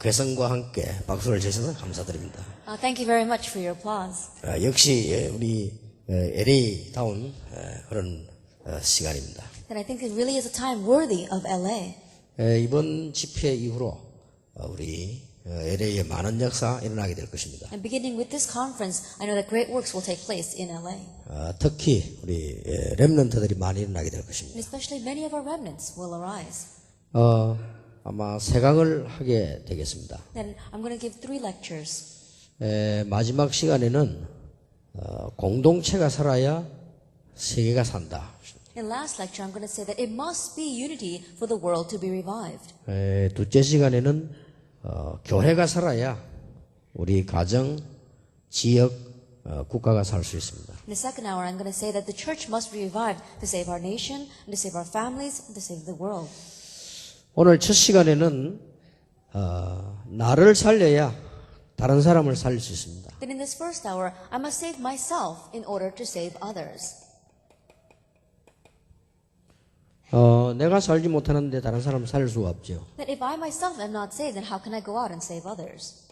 괴성과 함께 박수를 주셔서 감사드립니다. Thank you very much for your applause. 역시 우리 LA다운 그런 시간입니다. And I think it really is a time worthy of LA. 이번 집회 이후로 우리 LA에 많은 역사 일어나게 될 것입니다. And beginning with this conference, I know that great works will take place in LA. 특히 우리 렘넌트들이 많이 일어나게 될 것입니다. And especially many of our remnants will arise. 아마 세 강을 하게 되겠습니다. Then I'm going to give 3 lectures. 마지막 시간에는 공동체가 살아야 세계가 산다. In last lecture, I'm going to say that it must be unity for the world to be revived. 둘째 시간에는 교회가 살아야 우리 가정, 지역, 국가가 살 수 있습니다. In the second hour, I'm going to say that the church must be revived to save our nation, and to save our families, and to save the world. 오늘 첫 시간에는 나를 살려야 다른 사람을 살릴 수 있습니다. Then in this first hour, I must save myself in order to save others. 내가 살지 못하는데 다른 사람을 살릴 수가 없죠. That if I myself am not saved, then how can I go out and save others?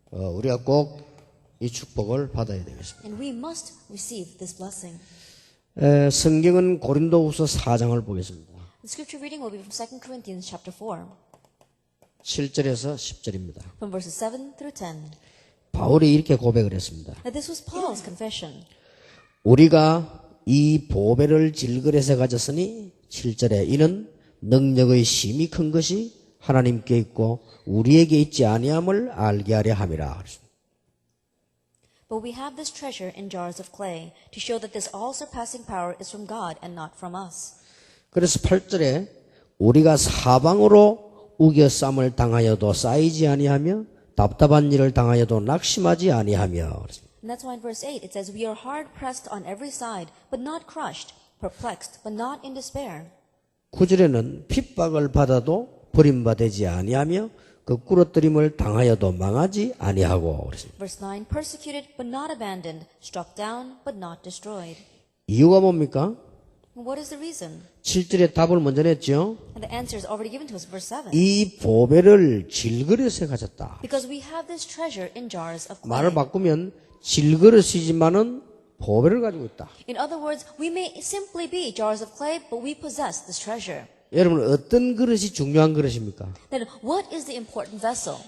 우리가 꼭 이 축복을 받아야 되겠습니다. And we must receive this blessing. 성경은 고린도후서 4장을 보겠습니다. The scripture reading will be from 2 Corinthians chapter 4, 7절에서 10절입니다. from verses 7 through 10. 바울이 이렇게 고백을 했습니다. Now this was Paul's confession. 우리가 이 보배를 질그릇에 가졌으니 7절에 이는 능력의 심히 큰 것이 하나님께 있고 우리에게 있지 아니함을 알게 하려 함이라. But we have this treasure in jars of clay, to show that this all-surpassing power is from God and not from us. 그래서 8절에 우리가 사방으로 우겨쌈을 당하여도 쌓이지 아니하며 답답한 일을 당하여도 낙심하지 아니하며. And that's why in verse 8 it says, We are hard pressed on every side, but not crushed, perplexed, but not in despair. 9절에는 핍박을 받아도 버림받지 아니하며 꾸러뜨림을 당하여도 망하지 아니하고. Verse 9, persecuted but not abandoned, struck down but not destroyed. 이유가 뭡니까? And what is the reason? 7절에 답을 먼저 냈죠. And the answer is already given to us in verse 7. 이 보배를 질그릇에 가졌다. Because we have this treasure in jars of 말을 clay. 바꾸면 질그릇이지만은 보배를 가지고 있다. In other words, we may simply be jars of clay, but we possess this treasure. 여러분 어떤 그릇이 중요한 그릇입니까? Then what is the important vessel?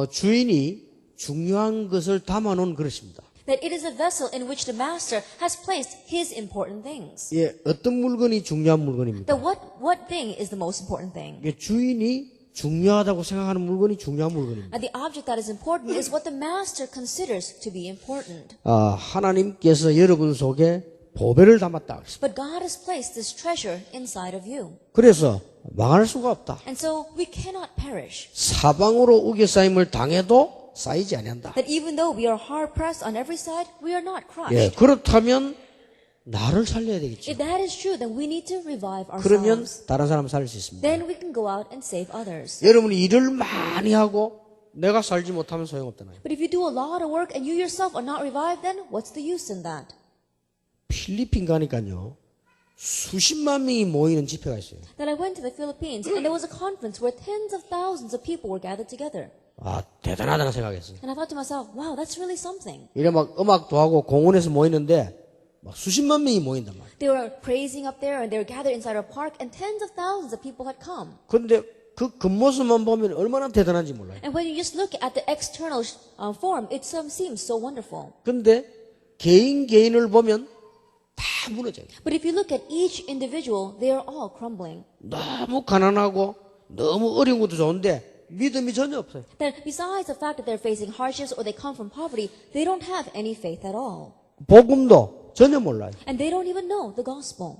주인이 중요한 것을 담아놓은 그릇입니다. That it is a vessel in which the master has placed his important things. 예, 어떤 물건이 중요한 물건입니까? That what thing is the most important thing? 예, 주인이 중요하다고 생각하는 물건이 중요한 물건입니다. And the object that is important is what the master considers to be important. 하나님께서 여러분 속에 보배를 담았다. But God has placed this treasure inside of you. 그래서 망할 수가 없다. And so we cannot perish. 사방으로 우겨싸임을 당해도 쌓이지 아니한다. That even though we are hard pressed on every side, we are not crushed. 예, 그렇다면 나를 살려야 되겠죠. If that is true, then we need to revive 그러면 ourselves. 다른 사람 살릴 수 있습니다. Then we can go out and save others. 여러분이 일을 많이 하고 내가 살지 못하면 소용없잖아요. But if you do a lot of work and you yourself are not revived, then what's the use in that? 필리핀 가니까요. 수십만 명이 모이는 집회가 있어요. Then I went to the Philippines and there was a conference where tens of thousands of people were gathered together. 대단하다는 생각했어요. And I thought to myself, wow, that's really something. 이래 막 음악도 하고 공원에서 모이는데 막 수십만 명이 모인단 말이에요. They were praising up there and they were gathered inside a park and tens of thousands of people had come. 그런데 그 겉모습만 보면 얼마나 대단한지 몰라요. And when you just look at the external form, it seems so wonderful. 근데 개인을 보면 다 무너져요. But if you look at each individual, they are all crumbling. 너무 가난하고 너무 어려운 것도 좋은데 믿음이 전혀 없어요. Then besides the fact that they're facing hardships or they come from poverty, they don't have any faith at all. 복음도 전혀 몰라요. And they don't even know the gospel.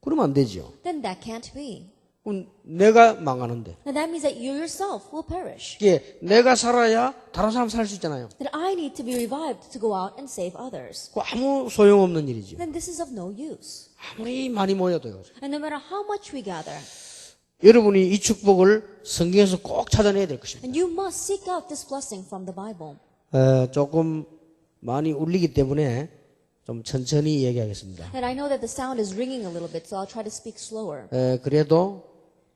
그러면 안 되죠. Then that can't be. 그럼 내가 망하는데. And that means that you yourself will perish. 이게 내가 살아야 다른 사람 살 수 있잖아요. That I need to be revived to go out and save others. 그 아무 소용없는 일이죠. Then this is of no use. 아무리 많이 모여도요. And no matter how much we gather, 여러분이 이 축복을 성경에서 꼭 찾아내야 될 것입니다. and you must seek out this blessing from the Bible. 조금 많이 울리기 때문에 좀 천천히 얘기하겠습니다. And I know that the sound is ringing a little bit, so I'll try to speak slower. 그래도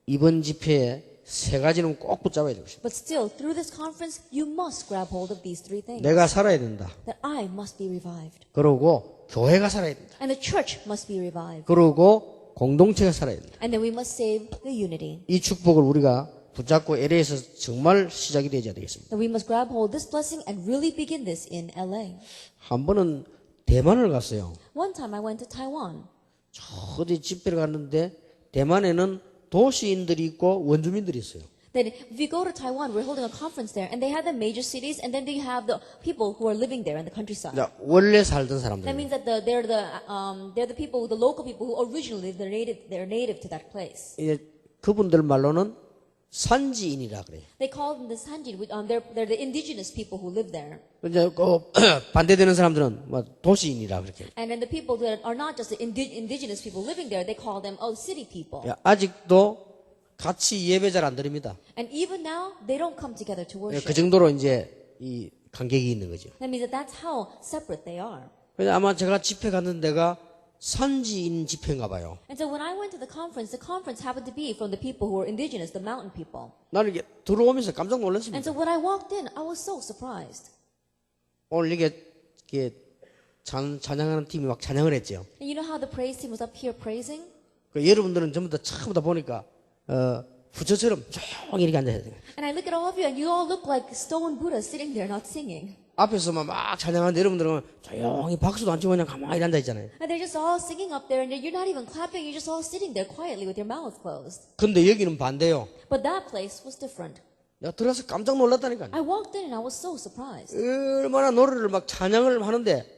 이번 집회에 세 가지는 꼭 붙잡아야 되고 싶어요. But still, through this conference, you must grab hold of these three things. 내가 살아야 된다. That I must be revived. 그러고 교회가 살아야 된다. And the church must be revived. 그러고 공동체가 살아야 된다. And then we must save the unity. 이 축복을 우리가 붙잡고 LA에서 정말 시작이 되어야 되겠습니다. That we must grab hold of this blessing and really begin this in LA. 한 번은 대만을 갔어요. One time I went to Taiwan. 어디 집회를 갔는데 대만에는 도시인들이 있고 원주민들이 있어요. That if you go to Taiwan, we're holding a conference there, and they have the major cities, and then they have the people who are living there in the countryside. 자, 원래 살던 사람들. That means that they're the people, the local people who originally they're native to that place. 이제 그분들 말로는 산지인이라 그래요. They call them the Sanjin. They're the indigenous people who live there. 이제 그 반대되는 사람들은 뭐 도시인이라 그렇게. And then the people that are not just the indigenous people living there, they call them city people. 아직도 같이 예배 잘 안 드립니다. And even now, they don't come together to worship. 그 정도로 이제 이 간격이 있는 거죠. That means that that's how separate they are. 그래서 아마 제가 집회 갔는 데가 산지인 집회인가 봐요. And so when I went to the conference happened to be from the people who were indigenous, the mountain people. 나는 이게 들어오면서 깜짝 And 놀랐습니다. so when I walked in, I was so surprised. 오늘 이게 찬양하는 팀이 막 찬양을 했죠. And you know how the praise team was up here praising? 그 여러분들은 전부 다 처음부터 보니까 부처처럼 조용히 이렇게 앉아야 돼요. And I look at all of you, and you all look like stone Buddhas sitting there not singing. 앞에서만 막 찬양하는데 여러분들은 조용히 박수도 안 치고 그냥 가만히 앉아 있잖아요. And they're just all singing up there, and you're not even clapping. You're just all sitting there quietly with your mouths closed. 근데 여기는 반대요. But that place was different. 내가 들어서 깜짝 놀랐다니까요. I walked in, and I was so surprised. 얼마나 노래를 막 찬양을 하는데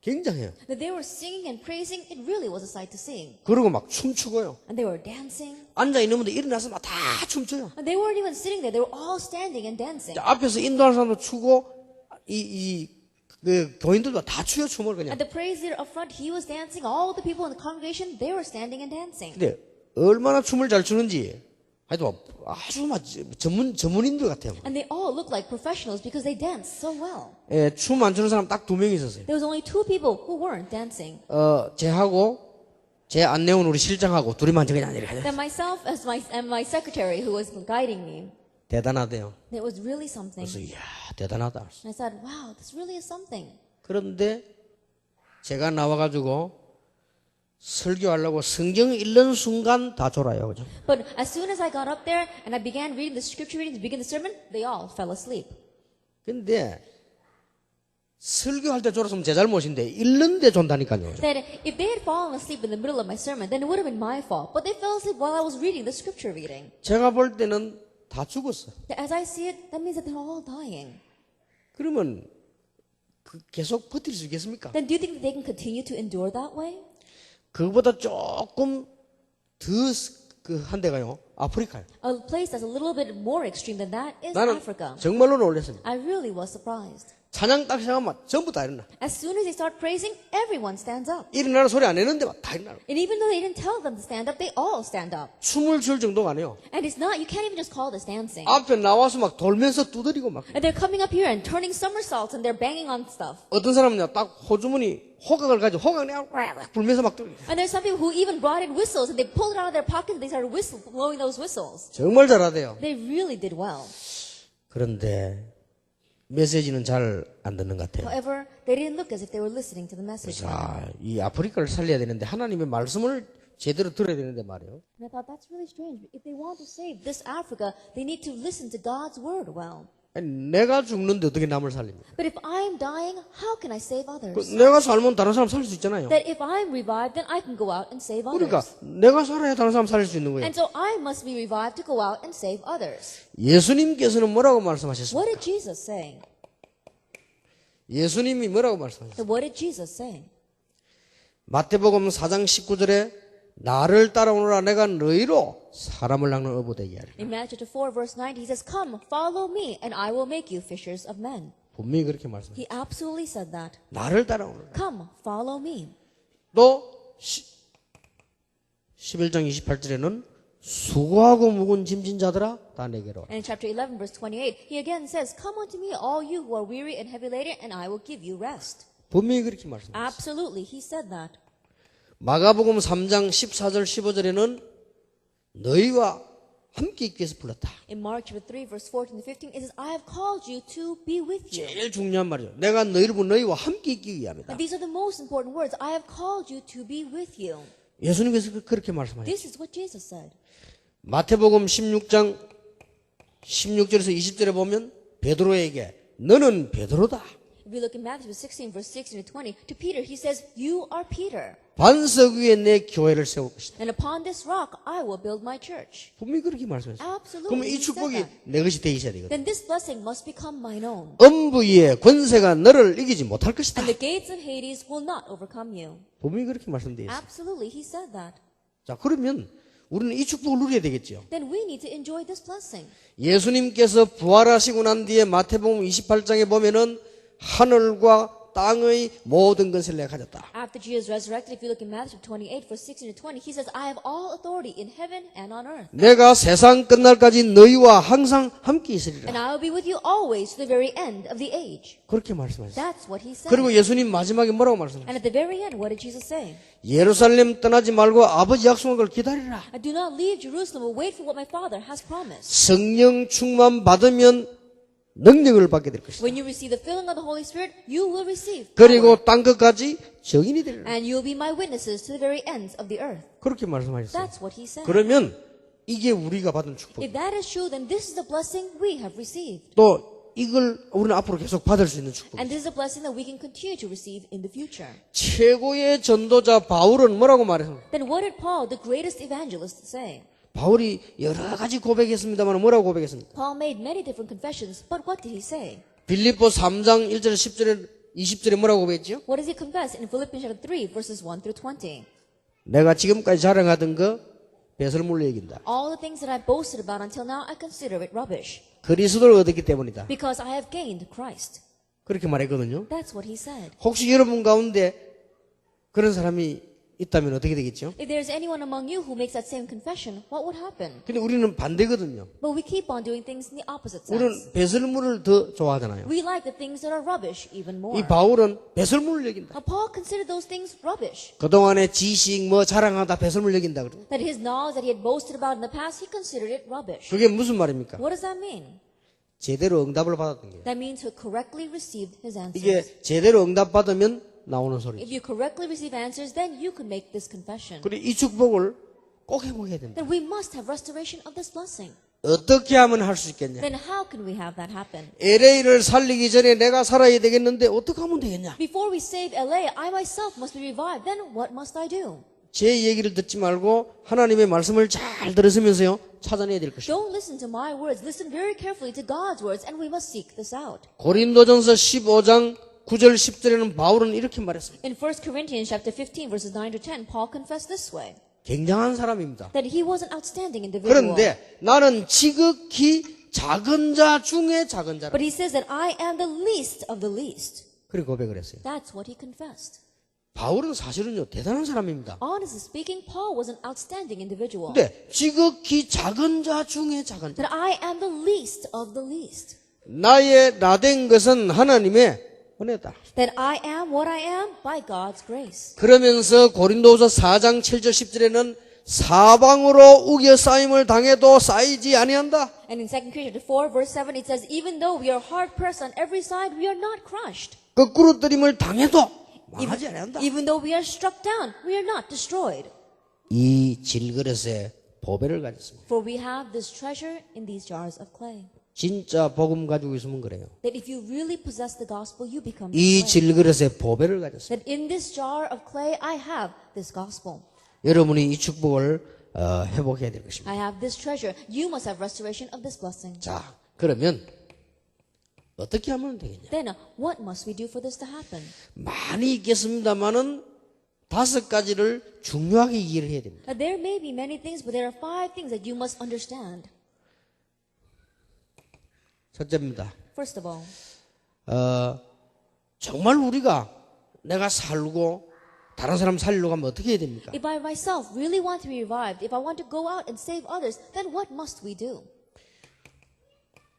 굉장해요. That they were singing and praising, it really was a sight to see. 그리고 막 춤추고요. And they were dancing. 앉아 있는 분들 일어나서 막 다 춤춰요. And they weren't even sitting there. They were all standing and dancing. 앞에서 인도하는 사람도 추고 그 교인들도 다 추요 춤을 그냥. And the praise leader up front, he was dancing. All the people in the congregation, they were standing and dancing. 근데 얼마나 춤을 잘 추는지 하여튼 아주 막 전문인들 같아요. And they all looked like professionals because they danced so well. 예, 춤 안 추는 사람 딱 2명 있었어요. There was only 2 people who weren't dancing. 제하고 제 안내원 우리 실장하고 둘이만 저기 앉아요. Then myself and my secretary who was guiding me. 대단하대요. It was really something. 그래서 이야 대단하다. And I said, wow, this really is something. 그런데 제가 나와가지고 설교하려고 성경 읽는 순간 다 졸아요, 그죠? But as soon as I got up there and I began reading the scripture reading to begin the sermon, they all fell asleep. 근데 설교할 때 졸았으면 제 잘못인데 읽는데 존다니까요. That if they had fallen asleep in the middle of my sermon, then it would have been my fault. But they fell asleep while I was reading the scripture reading. 제가 볼 때는 다 죽었어. As I see it, that means that they're all dying. 그러면 계속 버틸 수 있겠습니까? Then do you think that they can continue to endure that way? 그거보다 조금 더 한 데가요. 아프리카요. A place that's a little bit more extreme than that is 나는 Africa. 정말로 놀랐습니다. I really was surprised. 찬양 딱 시작하면 전부 다 일어나. As soon as they start praising, everyone stands up. 일어나는 소리 안 내는데 다 일어나. And even though they didn't tell them to stand up, they all stand up. 춤을 출 정도가 아니에요. And it's not, you can't even just call this dancing. 앞에 나와서 막 돌면서 두드리고 막. And they're coming up here and turning somersaults and they're banging on stuff. 어떤 사람은요, 딱 호주머니 호각을 가지고 호각 내가 꽉 불면서 막 두드려. And there's some people who even brought in whistles and they pulled it out of their pocket and they started blowing those whistles. 정말 잘하대요. They really did well. 그런데 메시지는 잘 안 듣는 것 같아요. However, they didn't look as if they were listening to the message. 자, 이 아프리카를 살려야 되는데 하나님의 말씀을 제대로 들어야 되는데 말이에요. And I thought that's really strange. If they want to save this Africa, they need to listen to God's word well. 아니, 내가 죽는데 어떻게 남을 살립니까? But if I'm dying, how can I save 그 others? 내가 살면 다른 사람 살릴 수 있잖아요. That if I'm revived, then I can go out and save 그러니까 others. 내가 살아야 다른 사람 살릴 수 있는 거예요. And so I must be revived to go out and save others. 예수님께서는 뭐라고 말씀하셨습니까? What did Jesus say? 예수님이 뭐라고 말씀하셨어요? So what did Jesus say? 마태복음 4장 19절에 나를 따라오너라 내가 너희로 사람을 낚는 어부 되게 하리라. In Matthew 4 verse 9, he says, "Come, follow me, and I will make you fishers of men." 분명히 그렇게 말씀하셨어요. He absolutely said that. 나를 따라오너라. Come, follow me. 또 11장 28절에는 수고하고 무거운 짐진 자들아 다 내게로 오라. And in chapter 11 verse 28, he again says, "Come unto me, all you who are weary and heavy laden, and I will give you rest." 분명히 그렇게 말씀하셨어요. Absolutely, he said that. 마가복음 3장 14절 15절에는 너희와 함께 있기 위해서 불렀다. In Mark chapter 3, verse 14 to 15, it says, I have called you to be with you. 제일 중요한 말이죠. 내가 너희와 함께 있기 위함이다. And these are the most important words. I have called you to be with you. 예수님께서 그렇게 말씀하셨어요. This is what Jesus said. 마태복음 16장 16절에서 20절에 보면 베드로에게 너는 베드로다. If we look in Matthew 16, verse 16 to 20, to Peter, he says, You are Peter. 반석 위에 내 교회를 세울 것이다. And upon this rock, I will build my church. 분명히 그렇게 말씀하셨어요. Absolutely. 그러면 이 he said 축복이 that. 내 것이 되기 시작되거든. Then this blessing must become mine own. 엄부의 권세가 너를 이기지 못할 것이다. And the gates of Hades will not overcome you. 분명히 그렇게 말씀되어 있어요. Absolutely, he said that. 자, 그러면 우리는 이 축복을 누려야 되겠죠. Then we need to enjoy this blessing. 예수님께서 부활하시고 난 뒤에 마태복음 28장에 보면은 하늘과 땅의 모든 것을 내가 가졌다. After Jesus resurrected, if you look in Matthew 28, verse 16 to 20, he says, I have all authority in heaven and on earth. 내가 세상 끝날까지 너희와 항상 함께 있으리라. And I will be with you always to the very end of the age. 그렇게 말씀하셨어요. That's what he said. 그리고 예수님 마지막에 뭐라고 말씀하셨어요? And at the very end, what did Jesus say? 예루살렘 떠나지 말고 아버지 약속한 걸 기다리라. I do not leave Jerusalem, but wait for what my Father has promised. 성령 충만 받으면 능력을 받게 될 것이다. When you receive the filling of the Holy Spirit, you will receive 그리고 power. 땅 끝까지 증인이 되리라. And you will be my witnesses to the very ends of the earth. 그렇게 말씀하셨어요. That's what he said. 그러면 이게 우리가 받은 축복. If that is true, then this is the blessing we have received. 또 이걸 우리는 앞으로 계속 받을 수 있는 축복. And this is a blessing that we can continue to receive in the future. 최고의 전도자 바울은 뭐라고 말해요? Then what did Paul, the greatest evangelist, say? 바울이 여러 가지 고백했습니다만 뭐라고 고백했습니까? Paul made many different confessions, but what did he say? 빌립보 3장 1절 10절에 20절에 뭐라고 고백했죠? What does he confess in Philippians chapter 3, verses 1 through 20? 내가 지금까지 자랑하던 거 배설물로 여긴다. All the things that I boasted about until now, I consider it rubbish, 그리스도를 얻었기 때문이다. because I have gained Christ. 그렇게 말했거든요. That's what he said. 혹시 여러분 가운데 그런 사람이 있다면 어떻게 되겠죠? If there's anyone among you who makes that same confession, what would happen? 근데 우리는 반대거든요. But we keep on doing things in the opposite 우리는 sense. 배설물을 더 좋아하잖아요. We like the things that are rubbish even more. 이 바울은 배설물을 여긴다. Now, Paul considered those things rubbish. 그동안의 지식 뭐 자랑하다 배설물 여긴다 그러죠. That his knowledge that he had boasted about in the past, he considered it rubbish. 그게 무슨 말입니까? What does that mean? 제대로 응답을 받았던 거예요. That means he correctly received his answers. 이게 제대로 응답 받으면 나오는 소리죠. If you correctly receive answers, then you can make this confession. 그리고 이 축복을 꼭 행복해야 된다. Then we must have restoration of this blessing. 어떻게 하면 할 수 있겠냐? Then how can we have that happen? LA를 살리기 전에 내가 살아야 되겠는데 어떻게 하면 되겠냐? Before we save LA, I myself must be revived. Then what must I do? 제 얘기를 듣지 말고 하나님의 말씀을 잘 들으시면서요 찾아내야 될 것이다. Don't listen to my words. Listen very carefully to God's words, and we must seek this out. 고린도전서 15장 9절 10절에는 바울은 이렇게 말했습니다. In 1 Corinthians chapter 15, verses 9 to 10, Paul confessed this way, 굉장한 사람입니다. that he was an outstanding individual. 그런데 나는 지극히 작은 자 중에 작은 자라. But he says that I am the least of the least. 그렇게 고백을 했어요. That's what he confessed. 바울은 사실은요 대단한 사람입니다. Honestly speaking, Paul was an outstanding individual. 근데 지극히 작은 자 중에 작은 자. That I am the least of the least. 나의 나된 것은 하나님의 은혜다. That I am what I am by God's grace. 그러면서 고린도후서 4장 7절 10절에는 사방으로 우겨 쌓임을 당해도 쌓이지 아니한다. And in 2 Corinthians 4, verse 7, it says, even though we are hard pressed on every side, we are not crushed. 거꾸로 뜨림을 당해도 망하지 아니한다. Even though we are struck down, we are not destroyed. 이 질그릇에 보배를 가졌습니다. For we have this treasure in these jars of clay. 진짜 복음 가지고 있으면 그래요. That if you really possess the gospel, you become 이 this clay. 질그릇에 보배를 가졌습니다. That in this jar of clay, I have this gospel. 여러분이 이 축복을 회복해야 될 것입니다. I have this treasure. You must have restoration of this blessing. 자, 그러면 어떻게 하면 되겠냐? Then what must we do for this to happen? 많이 있겠습니다만은 5가지를 중요하게 이해를 해야 됩니다. There may be many things, but there are 5 things that you must understand. 첫째입니다. First of all, 정말 우리가 내가 살고 다른 사람 살리려고 하면 어떻게 해야 됩니까? if I myself really want to be revived, if I want to go out and save others, then what must we do?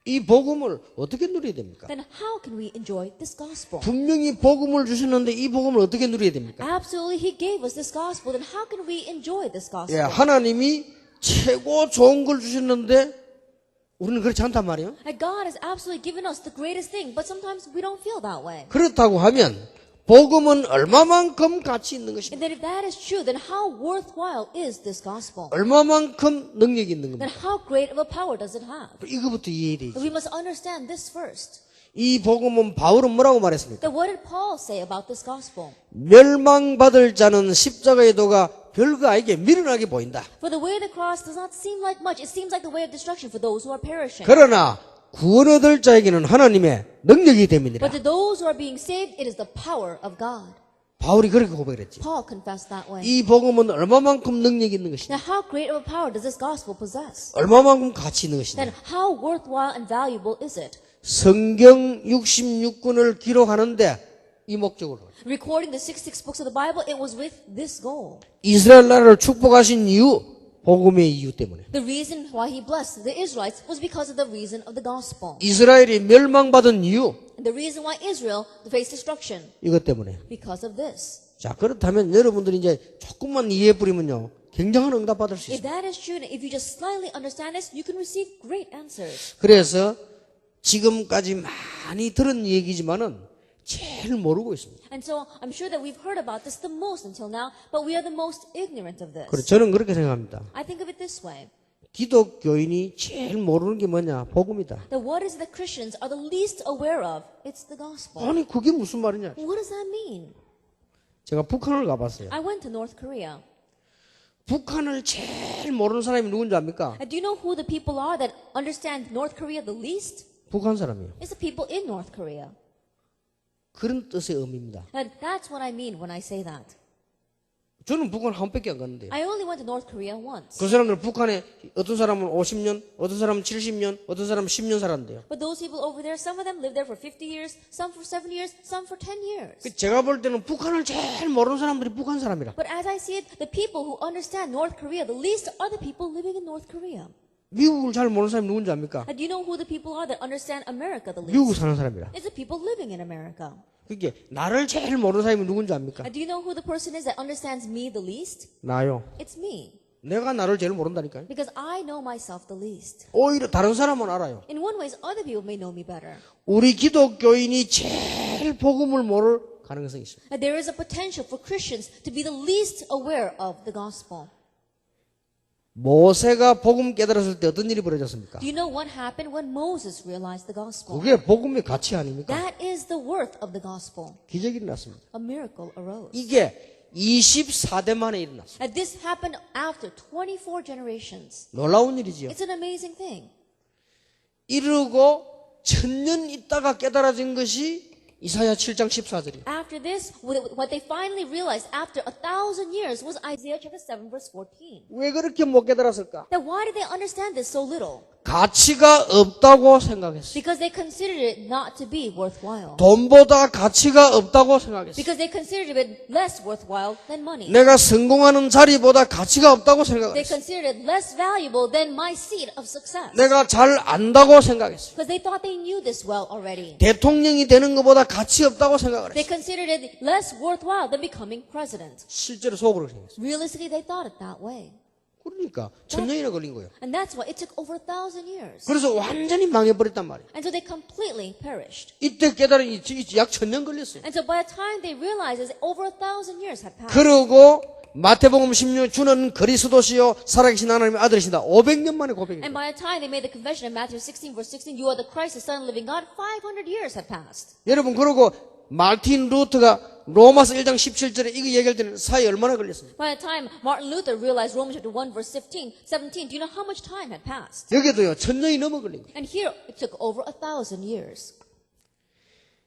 이 복음을 어떻게 누려야 됩니까? Then how can we enjoy this gospel? 분명히 복음을 주셨는데 이 복음을 어떻게 누려야 됩니까? Absolutely, He gave us this gospel. Then how can we enjoy this 예, gospel? 하나님이 최고 좋은 걸 주셨는데 우리는 그렇지 않단 말이에요. And God has absolutely given us the greatest thing, but sometimes we don't feel that way. 그렇다고 하면 복음은 얼마만큼 가치 있는 And 것입니다. then if that is true, then how worthwhile is this gospel? 얼마만큼 능력이 있는 Then 겁니다. how great of a power does it have? 이거부터 이해해야 되지. We must understand this first. 이 복음은 바울은 뭐라고 말했습니까? Then what did Paul say about this gospel? 멸망받을 자는 십자가의 도가 별거 아니게 미련하게 보인다. For the way of the cross does not seem like much. It seems like the way of destruction for those who are perishing. 그러나 구원 얻을 자에게는 하나님의 능력이 됩니다. But to those who are being saved, it is the power of God. 바울이 그렇게 고백했지. Paul confessed that way. 이 복음은 얼마만큼 능력이 있는 것이냐? Now, how great of a power does this gospel possess? 얼마만큼 가치 있는 것이냐? Then how worthwhile and valuable is it? 성경 66권을 기록하는데 이 목적으로 Recording the 66 books of the Bible, it was with this goal. 이스라엘 나라를 축복하신 이유, 복음의 이유 때문에. The reason why he blessed the Israelites was because of the reason of the gospel. 이스라엘이 멸망받은 이유, And the reason why Israel faced destruction, 이것 때문에. because of this. 자, 그렇다면 여러분들이 이제 조금만 이해해 버리면요, 굉장한 응답 받을 수 If 있어요. that is true, and if you just slightly understand this, you can receive great answers. 그래서 지금까지 많이 들은 얘기지만은 제일 모르고 있습니다. And so I'm sure that we've heard about this the most until now, but we are the most ignorant of this. 그래, 저는 그렇게 생각합니다. I think of it this way. 기독교인이 제일 모르는 게 뭐냐? 복음이다. That what is that Christians are the least aware of? It's the gospel. 아니, 그게 무슨 말이냐? What does that mean? 제가 북한을 가봤어요. I went to North Korea. 북한을 제일 모르는 사람이 누군지 압니까? And do you know who the people are that understand North Korea the least? 북한 사람이에요. It's the people in North Korea. 그런 뜻의 의미입니다. And that's what I mean when I say that. 저는 북한 한 번밖에 안 갔는데요. I only went to North Korea once. 그 사람들 북한에 어떤 사람은 50년, 어떤 사람은 70년, 어떤 사람은 10년 살았는데요. But those people over there, some of them lived there for 50 years, some for 7 years, some for 10 years. 제가 볼 때는 북한을 제일 모르는 사람들이 북한 사람이라. But as I see it, the people who understand North Korea the least are the people living in North Korea. 미국을 잘 모르는 사람이 누군지 압니까? And do you know who the people are that understand America the 미국 least? 사는 사람이라. It's the people living in America. 그게 나를 제일 모르는 사람이 누군지 압니까? And do you know who the person is that understands me the least? 나요. It's me. 내가 나를 제일 모른다니까요. Because I know myself the least. 오히려 다른 사람은 알아요. In one way, other people may know me better. 우리 기독교인이 제일 복음을 모를 가능성이 있어요. And there is a potential for Christians to be the least aware of the gospel. 모세가 복음 깨달았을 때 어떤 일이 벌어졌습니까? Do you know what happened when Moses realized the gospel? 그게 복음의 가치 아닙니까? That is the worth of the gospel. 기적이 일어났습니다. A miracle arose. 이게 24대 만에 일어났어요. And this happened after 24 generations. 놀라운 일이지요. It's an amazing thing. 이르고 1000년 있다가 깨달아진 것이 이사야 7장 14절이에요. After this, what they finally realized after 1,000 years was Isaiah chapter 7 verse 14. 왜 그렇게 못 깨달았을까? Now why did they understand this so little? 가치가 없다고 생각했어요. Because they considered it not to be worthwhile. 돈보다 가치가 없다고 생각했어요. Because they considered it less worthwhile than money. 내가 성공하는 자리보다 가치가 없다고 They 생각했어요. considered it less valuable than my seat of success. 내가 잘 안다고 생각했어요. Because they thought they knew this well already. 대통령이 되는 것보다 가치 없다고 생각을 They 했어요. considered it less worthwhile than becoming president. 실제로 속으로 생각했어요. Realistically, they thought it that way. 그러니까 1000년이나 걸린 거예요. And that's why it took over 1,000 years. 그래서 완전히 망해버렸단 말이에요. And so they completely perished. 이때 깨달은 약 1000년 걸렸어요. And so by the time they realized it, over 1,000 years had passed. 그러고 마태복음 16 주는 그리스도시요 살아계신 하나님의 아들이신다. 500년 만에 고백해요. And by the time they made the confession in Matthew 16 verse 16, you are the Christ, the Son of the living God, 500 years had passed. 여러분 그러고 마틴 루터가 로마서 1장 17절에 이거 얘기할 때는 사이 얼마나 걸렸습니까? By the time Martin Luther realized Romans chapter 1 verse 17, do you know how much time had passed? 여기도요 1000년이 넘어 걸린 거예요. And here it took over 1,000 years.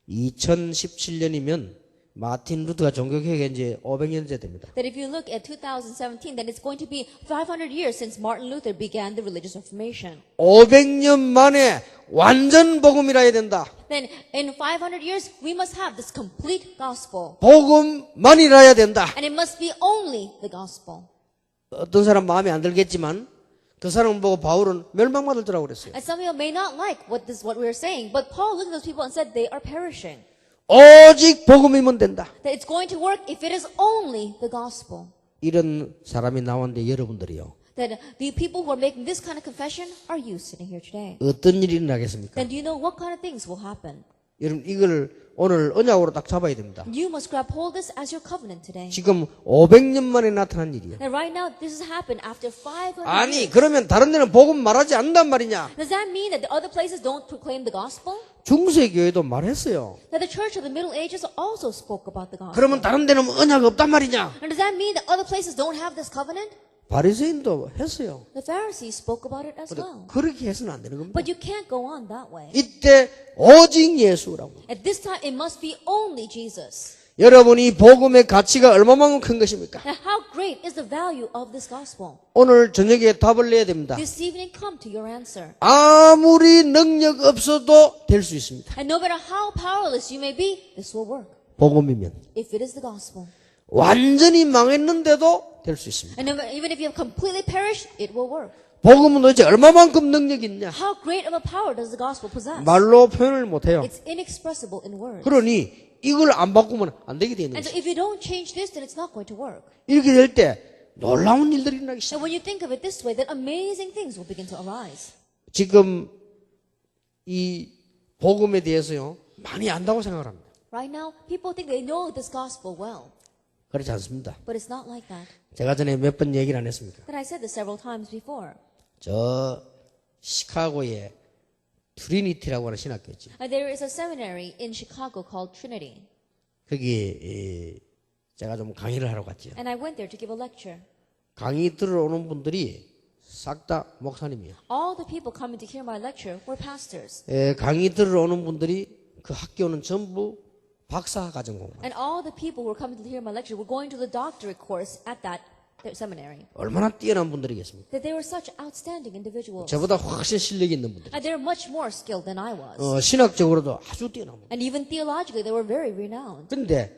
2017년이면 마틴 루터가 종교개혁한 지 500년째 됩니다. That if you look at 2017, then it's going to be 500 years since Martin Luther began the religious reformation. 500년 만에 완전 복음이라 해야 된다. Then in 500 years, we must have this complete gospel. 복음만이라 해야 된다. And it must be only the gospel. 어떤 사람 마음에 안 들겠지만 그 사람을 보고 바울은 멸망받을 거라고 그랬어요. And some people may not like what we're saying, but Paul looked at those people and said they are perishing. 오직 복음이면 된다. That it's going to work if it is only the gospel. 이런 사람이 나오는데 여러분들이요. that the people who are making this kind of confession are you sitting here today. 어떤 일이 일어나겠습니까? Then do you know what kind of things will happen? 여러분 이걸 오늘 언약으로 딱 잡아야 됩니다. You must grab hold this as your covenant today. 지금 500년 만에 나타난 일이에요. And right now, this has happened after 500 아니 years. 그러면 다른 데는 복음 말하지 않는단 말이냐? Does that mean that the other places don't proclaim the gospel? 중세교회도 말했어요. That the church of the Middle Ages also spoke about the gospel? 그러면 다른 데는 언약 없단 말이냐? And does that mean that other places don't have this covenant? 바리새인도 했어요. The Pharisees spoke about it as well. 그렇게 해서는 안 되는 겁니다. But you can't go on that way. 이때 오직 예수라고. At this time, it must be only Jesus. 여러분이 복음의 가치가 얼마만큼 큰 것입니까? Now, how great is the value of this gospel? 오늘 저녁에 답을 내야 됩니다. This evening, come to your answer. 아무리 능력 없어도 될 수 있습니다. And no matter how powerless you may be, this will work. 복음이면. If it is the gospel. 완전히 망했는데도 될 수 있습니다. And even if you have completely perished, it will work. 복음은 도대체 얼마만큼 능력이 있냐? How great of a power does the gospel possess? 말로 표현을 못해요. It's inexpressible in words. 그러니 이걸 안 바꾸면 안 되게 되는 And so 거죠. if you don't change this, then it's not going to work. 이렇게 될 때 놀라운 일들이 일어나기 시작해요. And when you think of it this way, then amazing things will begin to arise. 지금 이 복음에 대해서요 많이 안다고 생각을 합니다. Right now, people think they know this gospel well. 그렇지 않습니다. But it's not like that. 제가 전에 몇 번 얘기를 안 했습니까? And I said this several times before. 저 시카고에 트리니티라고 하는 신학교 있지. There is a seminary in Chicago called Trinity. 거기 제가 좀 강의를 하러 갔지요. And I went there to give a lecture. 강의 들어오는 분들이 싹 다 목사님이에요. All the people coming to hear my lecture were pastors. 강의 들어오는 분들이 그 학교는 전부 박사 과정 공부. And all the people who were coming to hear my lecture were going to the doctorate course at that seminary. 얼마나 뛰어난 분들이겠습니까? That they were such outstanding individuals. 저보다 훨씬 실력이 있는 분들. And they were much more skilled than I was. 신학적으로도 아주 뛰어난 분들. And even theologically, they were very renowned. 근데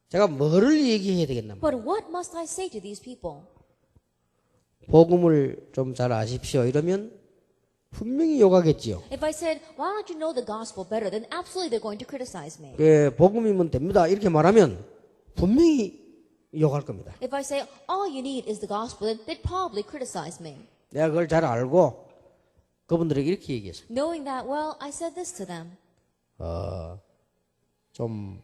제가 뭐를 얘기해야 되겠나? But what must I say to these people? 복음을 좀 잘 아십시오. 이러면 분명히 욕하겠지요. If I said, why don't you know the gospel better, then absolutely they're going to criticize me. 복음이면 됩니다. 이렇게 말하면 분명히 욕할 겁니다. If I say, all you need is the gospel, then they'd probably criticize me. 내가 그걸 잘 알고 그분들에게 이렇게 얘기했어요. Knowing that, well, I said this to them. 좀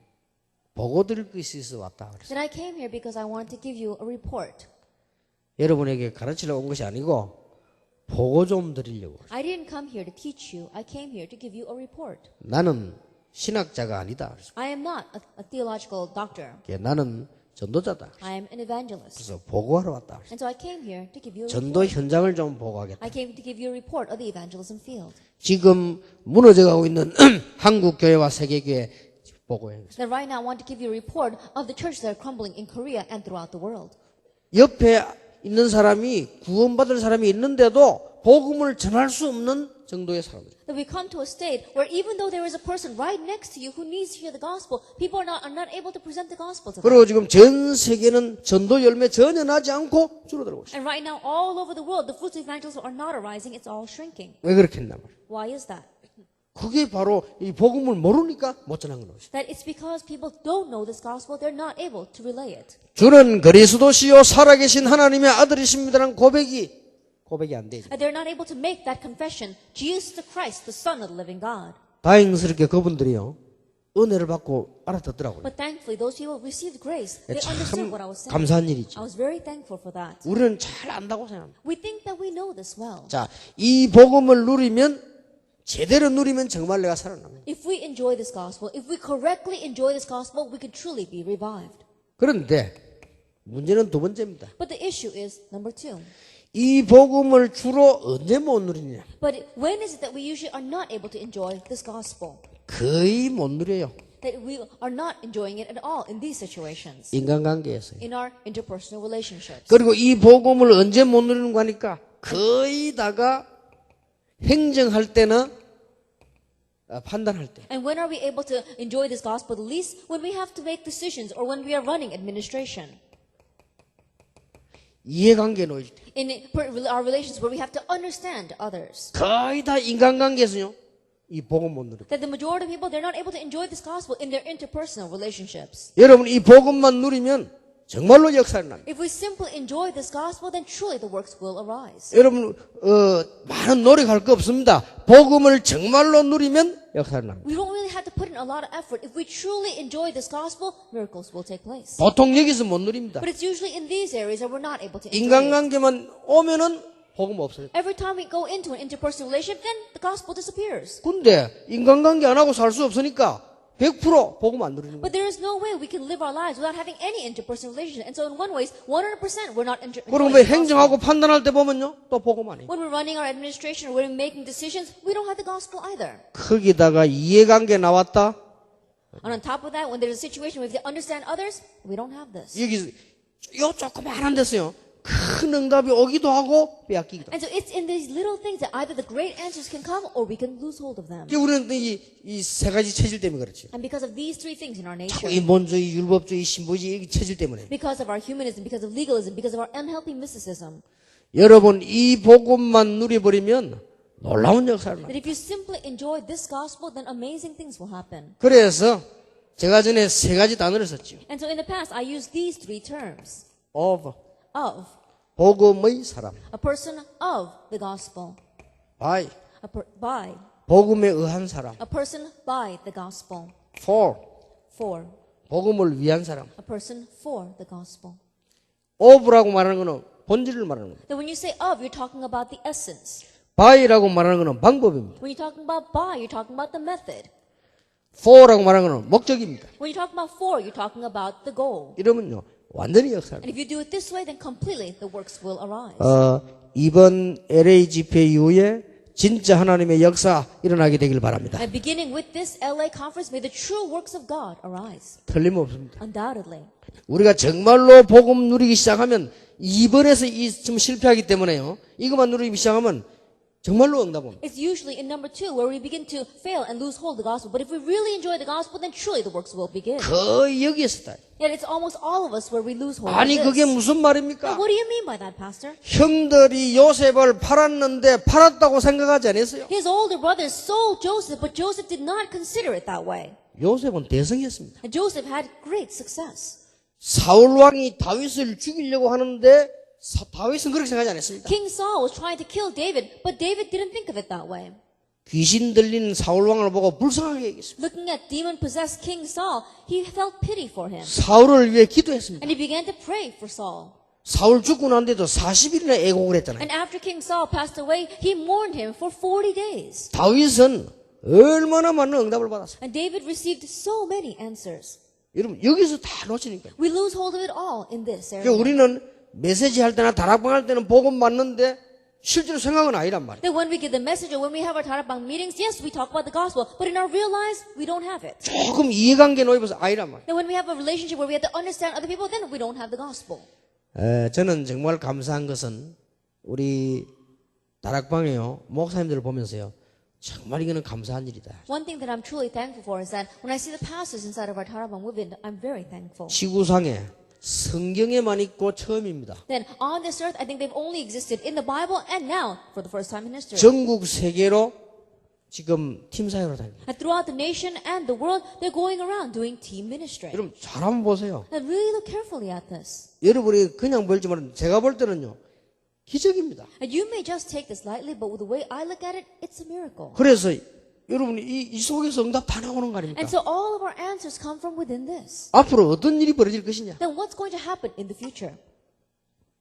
보고 드릴 것이 있어 왔다. 그랬어요. Then I came here because I wanted to give you a report. 여러분에게 가르치려고 온 것이 아니고 보고 좀 드리려고. I didn't come here to teach you. I came here to give you a report. 나는 신학자가 아니다. 그랬어요. I am not a theological doctor. 나는 전도자다. I am an evangelist. 그래서 보고하러 왔다. And so I came here to give you a 전도 report. 현장을 좀 보고하겠다. I came to give you a report of the evangelism field. 지금 무너져가고 있는 한국 교회와 세계 교회 보고해요. Then right now I want to give you a report of the churches that are crumbling in Korea and throughout the world. 옆에 있는 사람이 구원받을 사람이 있는데도 복음을 전할 수 없는 정도의 사람들. That we come to a state where even though there is a person right next to you who needs to hear the gospel, people are not able to present the gospel to them. 그리고 지금 전 세계는 전도 열매 전혀 나지 않고 줄어들고 있어요. And right now all over the world, the fruits of evangelism are not arising, it's all shrinking. 왜 그렇게 했나 말이에요. Why is that? 그게 바로 이 복음을 모르니까 못 전한 거예요. That it's because people don't know this gospel, they're not able to relay it. 주는 그리스도시요 살아계신 하나님의 아들이십니다라는 고백이 안 되죠. And they're not able to make that confession, Jesus the Christ, the Son of the living God. 다행스럽게 그분들이요 은혜를 받고 알아듣더라고요. But thankfully, those people received grace. They understood 참 what I was saying. 감사한 일이죠. I was very thankful for that. 우리는 잘 안다고 생각합니다. We think that we know this well. 자, 이 복음을 누리면 제대로 누리면 정말 내가 살아납니다. If we enjoy this gospel, if we correctly enjoy this gospel, we can truly be revived. 그런데 문제는 두 번째입니다. But the issue is number two. 이 복음을 주로 언제 못 누리냐? But when is it that we usually are not able to enjoy this gospel? 거의 못 누려요. That we are not enjoying it at all in these situations, 인간관계에서요. in our interpersonal relationships. 그리고 이 복음을 언제 못 누리는 거 하니까 거의 다가 행정할 때나 판단할 때. And when are we able to enjoy this gospel the least? When we have to make decisions or when we are running administration. 이해관계에 놓일 때. In our relations where we have to understand others. 거의 다 인간관계에서요. 이 복음 못 누리고. That the majority of people, they're not able to enjoy this gospel in their interpersonal relationships. 여러분 이 복음만 누리면 정말로 역사를 납니다. If we simply enjoy this gospel, then truly the works will arise. 여러분 많은 노력할 거 없습니다. 복음을 정말로 누리면 역사를 납니다. We don't really have to put in a lot of effort. If we truly enjoy this gospel, miracles will take place. 보통 여기서 못 누립니다. But it's usually in these areas that we're not able to enjoy it. 인간관계만 오면은 복음 없어요. Every time we go into an interpersonal relationship, then the gospel disappears. 근데 인간관계 안 하고 살 수 없으니까 100% 복음 안 누리는 거예요. But there is no way we can live our lives without having any interpersonal relationship. And so in one way, 100% we're not enjoying 그럼 the 왜 gospel. 행정하고 판단할 때 보면요, 또 복음 아니에요. When we're running our administration or we're making decisions, we don't have the gospel either. 거기다가 이해관계 나왔다. And on top of that, when there's a situation where we have to understand others, we don't have this. 여기 요 조그만한 데서요, 큰 응답이 오기도 하고 빼앗기기도. And so it's in these little things that either the great answers can come or we can lose hold of them. 우리는 이 세 가지 체질 때문에 그렇지. And because of these three things in our nature, 인본주의, 율법주의, 신부주의 이 체질 때문에. because of our humanism, because of legalism, because of our unhealthy mysticism, 여러분 이 복음만 누려버리면 놀라운 역사를 나. that if you simply enjoy this gospel, then amazing things will happen. 그래서 제가 전에 세 가지 단어를 썼죠. And so in the past, I used these three terms. of Of, 복음의 사람, a person of the gospel, by by, 복음에 의한 사람, a person by the gospel, for for, 복음을 위한 사람. a person for the gospel. of라고 말하는 것은 본질을 말하는 겁니다. Then when you say of, you're talking about the essence. by라고 말하는 것은 방법입니다. When you're talking about by, you're talking about the method. for라고 말하는 것은 목적입니다. When you're talking about for, you're talking about the goal. 이러면요 완전히 역사를. And if you do it this way, then completely the works will arise. 이번 LA 집회 이후에 진짜 하나님의 역사 일어나게 되길 바랍니다. And beginning with this LA conference, may the true works of God arise. 틀림없습니다. Undoubtedly. 우리가 정말로 복음 누리기 시작하면 이번에서 좀 실패하기 때문에요. 이것만 누리기 시작하면 정말로 응답 옵니다. It's usually in number 2 where we begin to fail and lose hold of the gospel. But if we really enjoy the gospel, then truly the works will begin. 거의 여기에서다. Yet it's almost all of us where we lose hold 아니 of 그게 this. 무슨 Now, 말입니까? what do you mean by that, Pastor? 형들이 요셉을 팔았는데 팔았다고 생각하지 않았어요. His older brothers sold Joseph, but Joseph did not consider it that way. 요셉은 대성했습니다. And Joseph had great success. 사울 왕이 다윗을 죽이려고 하는데 다윗은 그렇게 생각하지 않았습니다. King Saul was trying to kill David, but David didn't think of it that way. 귀신 들린 사울 왕을 보고 불쌍하게 얘기했습니다. Looking at demon-possessed King Saul, he felt pity for him. 사울을 위해 기도했습니다. And he began to pray for Saul. 사울 죽고 난 뒤에도 40일이나 애곡을 했잖아요. And after King Saul passed away, he mourned him for 40 days. 다윗은 얼마나 많은 응답을 받았어요. And David received so many answers. 여러분 여기서 다 놓치니까요. We lose hold of it all in this area. 그러니까 우리는 메시지 할 때나 다락방 할 때는 복음 맞는데 실제로 생각은 아니란 말이에요. That when we give the message or when we have our Tarabang meetings, yes, we talk about the gospel, but in our real lives, we don't have it. 조금 이해관계 놓여서 아니란 말이에요. That when we have a relationship where we have to understand other people, then we don't have the gospel. 저는 정말 감사한 것은 우리 다락방에요 목사님들을 보면서요 정말 이거는 감사한 일이다. One thing that I'm truly thankful for is that when I see the pastors inside of our Tarabang movement, I'm very thankful. 지구상에 성경에만 있고 처음입니다. Then on this earth, I think they've only existed in the Bible and now for the first time in history. 전국 세계로 지금 팀 사역을 다닙니다. And throughout the nation and the world, they're going around doing team ministry. 여러분 잘 한번 보세요. And really look carefully at this. 여러분이 그냥 볼지만 제가 볼 때는요 기적입니다. And you may just take this lightly, but with the way I look at it, it's a miracle. 그래서 여러분이 이 속에서 응답 다 나오는 거 아닙니까? And so all of our answers come from within this. 앞으로 어떤 일이 벌어질 것이냐? Then what's going to happen in the future?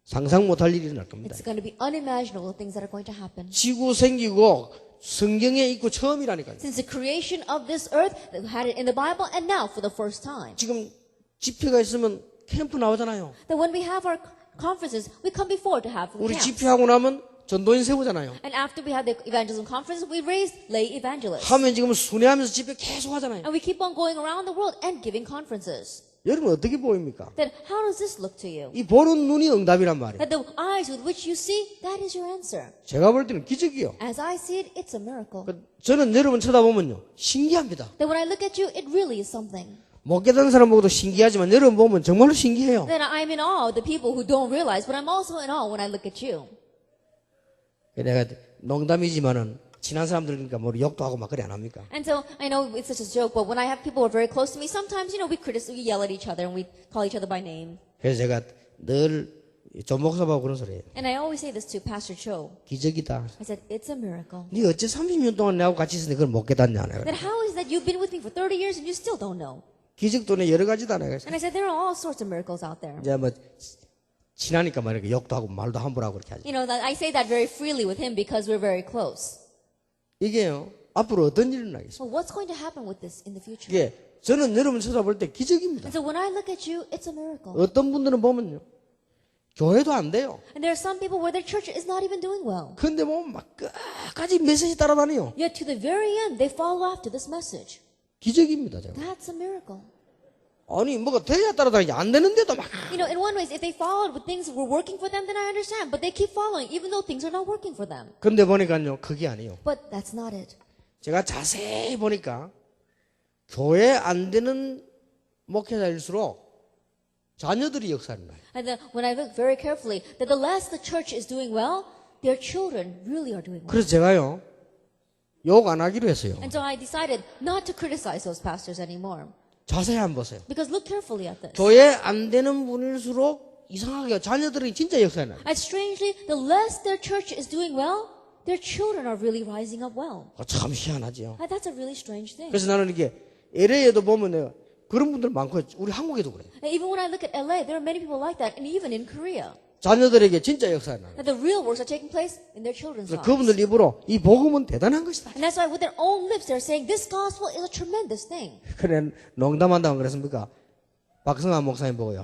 상상 못할 일이 일어날 겁니다. It's going to be unimaginable things that are going to happen. 지구 생기고 성경에 있고 처음이라니까요. Since the creation of this earth, they had it in the Bible, and now for the first time. 지금 집회가 있으면 캠프 나오잖아요. That when we have our conferences, we come before to have the 우리 camps. 집회하고 나면 전도인 세우잖아요. And after we have the evangelism conference, we raise lay evangelists. 하면 지금 순회하면서 집회 계속 하잖아요. And we keep on going around the world and giving conferences. 여러분 어떻게 보입니까? Then how does this look to you? 이 보는 눈이 응답이란 말이에요. That the eyes with which you see, that is your answer. 제가 볼 때는 기적이요. As I see it, it's a miracle. 저는 여러분 쳐다보면요 신기합니다. That when I look at you, it really is something. 못 깨닫는 사람 보고도 신기하지만 여러분 보면 정말로 신기해요. Then I'm in awe of the people who don't realize, but I'm also in awe when I look at you. 내가 농담이지만은 친한 사람들이니까 뭐 욕도 하고 막 그래 안 합니까? And so I know it's such a joke, but when I have people who are very close to me, sometimes we yell at each other and we call each other by name. 그래서 제가 늘 조 목사하고 그런 소리 해요. And I always say this to Pastor Cho. 기적이다. I said, it's a miracle. 네 어째 30년 동안 나하고 같이 있었는데 그걸 못 깨닫냐. 내가. Then how is that you've been with me for 30 years and you still don't know? 기적도 여러 가지다. 내가. And I said, there are all sorts of miracles out there. 이제 뭐 친하니까 말이야 욕도 하고 말도 함부로 하고 그렇게 하지. You know, that I say that very freely with him because we're very close. 이게요. 앞으로 어떤 일이 나겠어요? So what's going to happen with this in the future? 이게 저는 여러분 쳐다볼 때 기적입니다. And so when I look at you, it's a miracle. 어떤 분들은 보면요. 교회도 안 돼요. And there are some people where their church is not even doing well. 근데 보면 막 끝까지 메시지 따라다녀요. Yet to the very end, they follow after this message. 기적입니다. 제가. That's a miracle. 아니 뭐가 돼야 따라다니지 안 되는데도 막. You know, in one way, if they followed with things that were working for them, then I understand. But they keep following, even though things are not working for them. 근데 보니까요. 그게 아니에요. But that's not it. 제가 자세히 보니까 교회 안 되는 목회자일수록 자녀들이 역사를 나요. And then when I look very carefully, that the less the church is doing well, their children really are doing well. 그래서 제가요. 욕 안 하기로 했어요. And so I decided not to criticize those pastors anymore. 자세히 한번 보세요. Because look carefully at this. 교회 안 되는 분일수록 이상하게 자녀들이 진짜 역사에 나요. And strangely, the less their church is doing well, their children are really rising up well. 참 희한하죠. And that's a really strange thing. 그래서 나는 이게 LA에도 보면 내가 그런 분들 많고 우리 한국에도 그래요. And even when I look at LA, there are many people like that, and even in Korea. 자녀들에게 진짜 역사에 나요. That the real works are taking place in their children's 그래서 lives. 그분들 입으로 이 복음은 대단한 것이다. And that's why with their own lips, they're saying this gospel is a tremendous thing. 그래 농담한다고 그랬습니까? 박성환 목사님 보고요.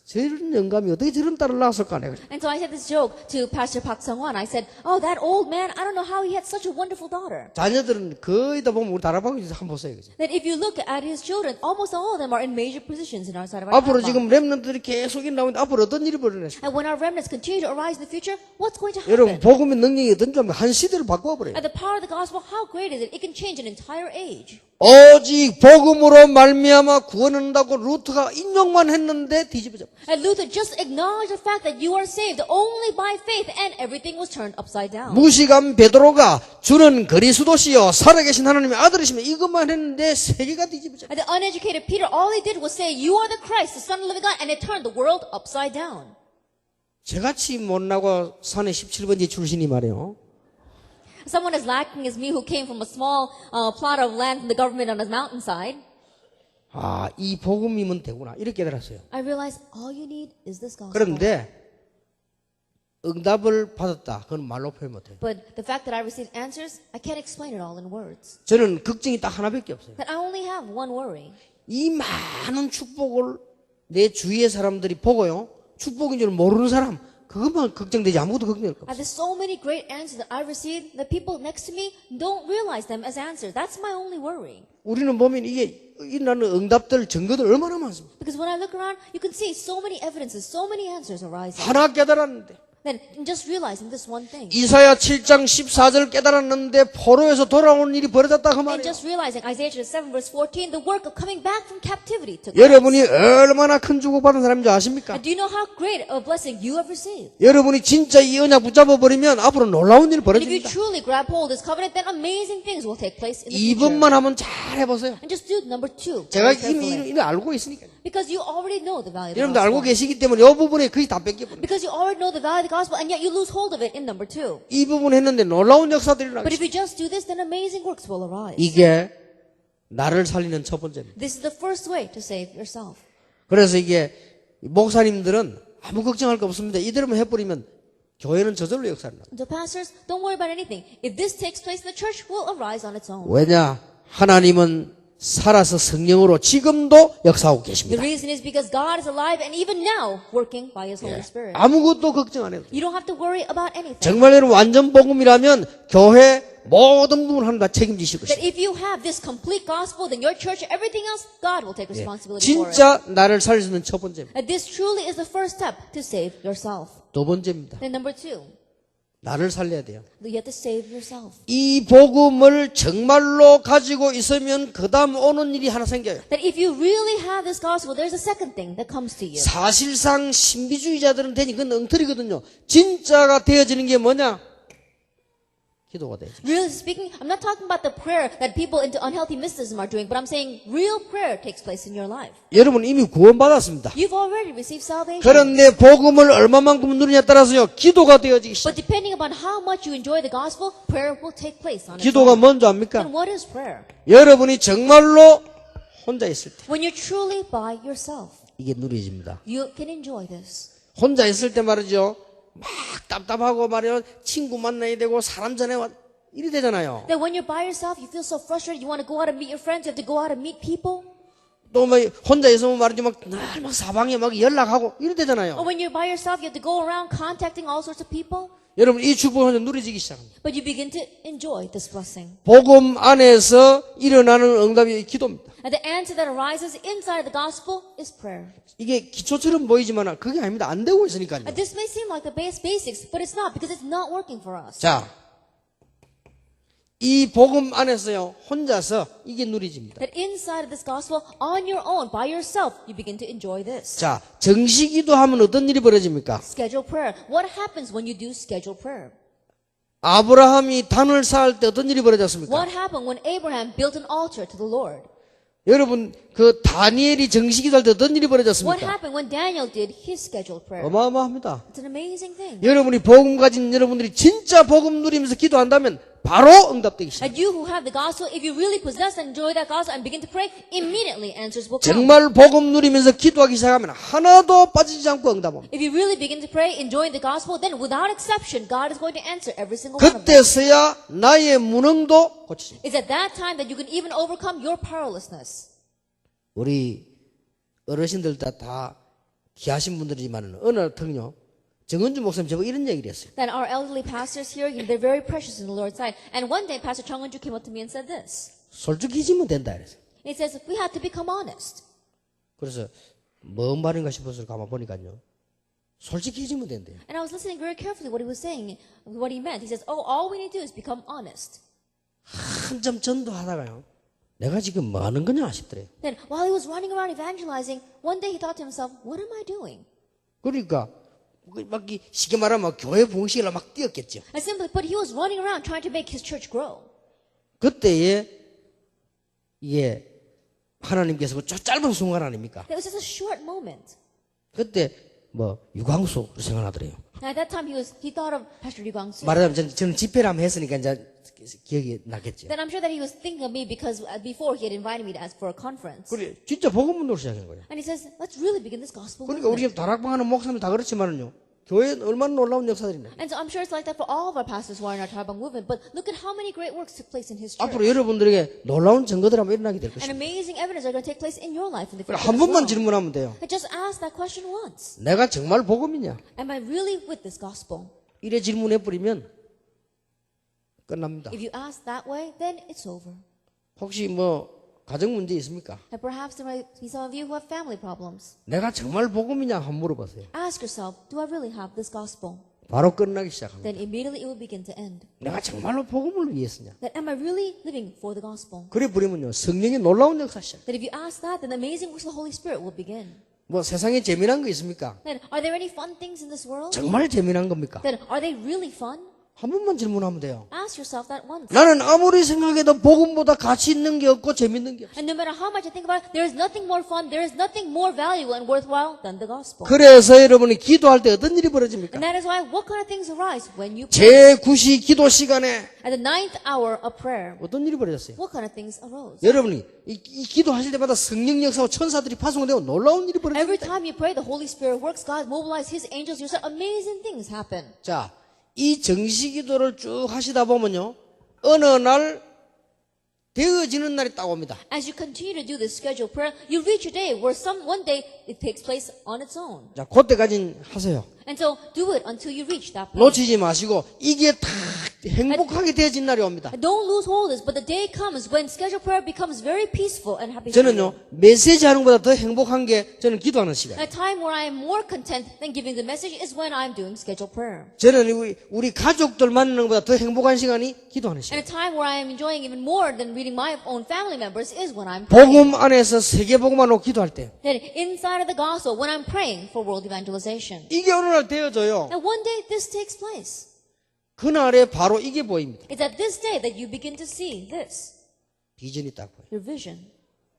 저런 영감이 어떻게 저런 딸을 낳았을까 내가. And so I said this joke to Pastor Park Sung-won. I said, oh, that old man, I don't know how he had such a wonderful daughter. 자녀들은 거의 다 보면 우리 다락방에 한번 보세요. 그죠? That if you look at his children, almost all of them are in major positions in our side of our 앞으로 Darakbang. 지금 렘넌트들이 계속 나오는데 앞으로 어떤 일이 벌어졌어요? And when our remnants continue to arise in the future, what's going to 여러분 happen? 복음의 능력이 어떤지 하면 한 시대를 바꿔버려요. And the power of the gospel, how great is it? It can change an entire age. 오직 복음으로 말미암아 구원한다고 루트가 인용만 했는데 뒤집어져. And Luther just acknowledged the fact that you are saved only by faith, and everything was turned upside down. 무식한 베드로가 주는 그리스도시요 살아계신 하나님의 아들이시면 이것만 했는데 세계가 뒤집어져. And the uneducated Peter, all he did was say, you are the Christ, the Son of the living God, and it turned the world upside down. 저같이 못나고 산에 17번지 출신이 말이에요. Someone as lacking as me who came from a small plot of land from the government on a mountainside, 아, 이 복음이면 되구나 이렇게 깨달았어요. I realized all you need is this gospel. 그런데 응답을 받았다. 그건 말로 표현 못해요. But the fact that I received answers, I can't explain it all in words. 저는 걱정이 딱 하나밖에 없어요. That I only have one worry. 이 많은 축복을 내 주위의 사람들이 보고요. 축복인 줄 모르는 사람 그것만 걱정되지 아무것도 걱정될 거 없어요. There's so many great answers that I received that people next to me don't realize them as answers. That's my only worry. 우리는 보면 이게 일어나는 응답들 증거들 얼마나 많습니까? Because when I look around, you can see so many evidences, so many answers arising. 하나 깨달았는데 Then just realizing this one thing. 이사야 7장 14절 깨달았는데 포로에서 돌아오는 일이 벌어졌다 그 And 말이에요. just realizing Isaiah chapter 7 verse 14, the work of coming back from captivity took place. 여러분이 얼마나 큰 축복받은 사람인지 아십니까? And do you know how great a blessing you have received? 여러분이 진짜 이 언약 붙잡아 버리면 앞으로 놀라운 일이 And if you 벌어집니다. truly grab hold of this covenant, then amazing things will take place in the future. 2번만 하면 잘 해보세요. And just do number 2. 제가 very carefully. 이미 알고 있으니까. Because you already know the value of the 여러분들 알고 gospel. 계시기 때문에 이 부분에 거의 다 뺏겨버려요. Because you already know the value of the gospel, and yet you lose hold of it in number 2. 이 부분 했는데 놀라운 역사들이 But if 일어나겠어요. you just do this, then amazing works will arise. 이게 나를 살리는 첫 번째입니다. This is the first way to save yourself. 그래서 이게 목사님들은 아무 걱정할 거 없습니다. 이대로만 해버리면 교회는 저절로 역사를 나요. So pastors, don't worry about anything. If this takes place, the church will arise on its own. 왜냐? 하나님은 살아서 성령으로 지금도 역사하고 The 계십니다. reason is because God is alive and even now working by His Holy Spirit. 아무것도 걱정 안 해도 돼요. You don't have to worry about anything. 정말 여러분 완전 복음이라면 교회 모든 부분 하나님 다 책임지실 That 것입니다. if you have this complete gospel, then your church, everything else, God will take responsibility for it. 진짜 나를 살릴 수 있는 첫 번째입니다. And this truly is the first step to save yourself. 두 번째입니다. Then number 2, 나를 살려야 돼요. you have to save yourself. 이 복음을 정말로 가지고 있으면 그 다음 오는 일이 하나 생겨요. That if you really have this gospel, there's a second thing that comes to you. 사실상 신비주의자들은 되니 그건 엉터리거든요. 진짜가 되어지는 게 뭐냐? 기도가 되지. Really speaking, I'm not talking about the prayer that people into unhealthy mysticism are doing, but I'm saying real prayer takes place in your life. 여러분 이미 구원받았습니다. You've already received salvation. 그런데 복음을 얼마만큼 누리냐에 따라서요, 기도가 되어지기 시작. But depending upon how much you enjoy the gospel, prayer will take place on its 기도가 own. 뭔지 압니까? Then what is prayer? 여러분이 정말로 혼자 있을 때 When you're truly by yourself, 이게 누려집니다. you can enjoy this. 혼자 있을 때 말이죠, 막 답답하고 말이요, 친구 만나야 되고 사람 전에 이리 되잖아요. That when you're by yourself, you feel so frustrated, you want to go out and meet your friends, you have to go out and meet people. 또 막 혼자 있으면 말이죠, 막 날 막 사방에 막 연락하고 이리 Or 되잖아요. when you're by yourself, you have to go around contacting all sorts of people. 여러분 이 축복은 누려지기 시작합니다. But you begin to enjoy this blessing. 복음 안에서 일어나는 응답이 기도입니다. And the answer that arises inside of the gospel is prayer. 이게 기초처럼 보이지만 그게 아닙니다. 안 되고 있으니까요. And this may seem like the basics, but it's not because it's not working for us. 자, 이 복음 안에서요, 혼자서 이게 누려집니다. That inside of this gospel, on your own, by yourself, you begin to enjoy this. 자, 정식기도 하면 어떤 일이 벌어집니까? Schedule prayer. What happens when you do schedule prayer? 아브라함이 단을 쌓을 때 어떤 일이 벌어졌습니까? What happened when Abraham built an altar to the Lord? 여러분, 그 다니엘이 정식기도 할 때 어떤 일이 What 벌어졌습니까? happened when Daniel did his scheduled prayer? 어마어마합니다. It's an amazing thing. 여러분이 복음 가진 여러분들이 진짜 복음 누리면서 기도한다면 바로 응답되기 시작. And you who have the gospel, if you really possess and enjoy that gospel and begin to pray, immediately answers will come. 정말 복음 누리면서 기도하기 시작하면 하나도 빠지지 않고 응답합니다. If you really begin to pray, enjoying the gospel, then without exception, God is going to answer every single one of them. 그때서야 나의 무능도 고치십니다. It's at that time that you can even overcome your powerlessness. 우리 어르신들 다 귀하신 분들이지만 어느 턱요 정은주 목사님 저보고 이런 얘기를 했어요. That our elderly pastors here, they're very precious in the Lord's sight. And one day, Pastor Chung Eun-ju came up to me and said this. 솔직해지면 된다 그랬어요. He says, we have to become honest. 그래서 뭔 말인가 싶어서 가만 보니까요, 솔직해지면 된대요. And I was listening very carefully what he was saying, what he meant. He says, all we need to do is become honest. 한참 전도하다가요, 내가 지금 뭐 하는 거냐 싶더래요. Then, while he was running around evangelizing, one day he thought to himself, what am I doing? 그러니까 막 쉽게 말하면 교회 봉식을 막 뛰었겠죠. And simply put, he was running around trying to make his church grow. 그때에 이게 하나님께서 저 짧은 순간 아닙니까? It was just a short moment. 그때 뭐 유광수 생각나더래요. And at that time, he thought of Pastor Lee Gwang-soo. 말하자면 저는 집회를 한번 했으니까 이제 기억이 나겠죠. Then I'm sure that he was thinking of me because before he had invited me to ask for a conference. 그래 진짜 복음 운동을 시작한 거예요. And he says, let's really begin this gospel 그러니까 우리 movement. 다락방하는 목사님 다 그렇지만은요, 교회는 얼마나 놀라운 역사들이냐. And so I'm sure it's like that for all of our pastors who are in our Tarabang movement. But look at how many great works took place in his church. 앞으로 여러분들에게 놀라운 증거들이 한번 일어나게 될 And 것입니다. amazing evidence are going to take place in your life in the 그래, future. 한 as 번만 well. 질문하면 돼요. And just ask that question once. 내가 정말 복음이냐? Am I really with this gospel? 이래 질문해버리면 끝납니다. If you ask that way, then it's over. 혹시 뭐 가정 문제 있습니까? And perhaps there might be some of you who have family problems. 내가 정말 복음이냐 한번 물어보세요. Ask yourself, do I really have this gospel? 바로 끝나기 시작합니다. Then immediately it will begin to end. 내가 정말로 복음을 위해서냐? That am I really living for the gospel? 그래 버리면요, 성령의 놀라운 역사 시작. That if you ask that, then the amazing works of the Holy Spirit will begin. 뭐 세상에 재미난 거 있습니까? Then are there any fun things in this world? 정말 재미난 겁니까? Then are they really fun? 한 번만 질문하면 돼요. Ask yourself that once. 나는 아무리 생각해도 복음보다 가치 있는 게 없고 재밌는 게 없어. And no matter how much I think about it, there is nothing more fun, there is nothing more valuable and worthwhile than the gospel. 그래서 여러분이 기도할 때 어떤 일이 벌어집니까? And that is why, what kind of things arise when you pray? 제9시 기도 시간에 At the 9th hour of prayer, 어떤 일이 벌어졌어요? what kind of things arose? 여러분이 이 기도하실 때마다 성령 역사와 천사들이 파송되고 놀라운 일이 Every 벌어집니다. time you pray, the Holy Spirit works, God mobilizes His angels, you said amazing things happen. 자, 이 정시 기도를 쭉 하시다 보면요, 어느 날 되어지는 날이 딱 옵니다. As you continue to do this scheduled prayer, you reach a day where one day it takes place on its own. 자, 그때까지 하세요. And so do it until you reach that point. 놓치지 마시고 이게 다 행복하게 되어진 날이 옵니다. And don't lose hold of this, but the day comes when scheduled prayer becomes very peaceful and happy. 저는요, 메시지 하는 것보다 더 행복한 게 저는 기도하는 시간. A time where I am more content than giving the message is when I'm doing scheduled prayer. 저는 우리 가족들 만나는 것보다 더 행복한 시간이 기도하는 And 시간. a time where I am enjoying even more than reading my own family members is when I'm praying. 복음 안에서 세계복음하고 기도할 때 Then inside of the gospel, when I'm praying for world evangelization. 이게 어느 날 되어져요. And one day this takes place. 그날에 바로 이게 보입니다. It's at this day that you begin to see this, 비전이 딱 보여요. your vision.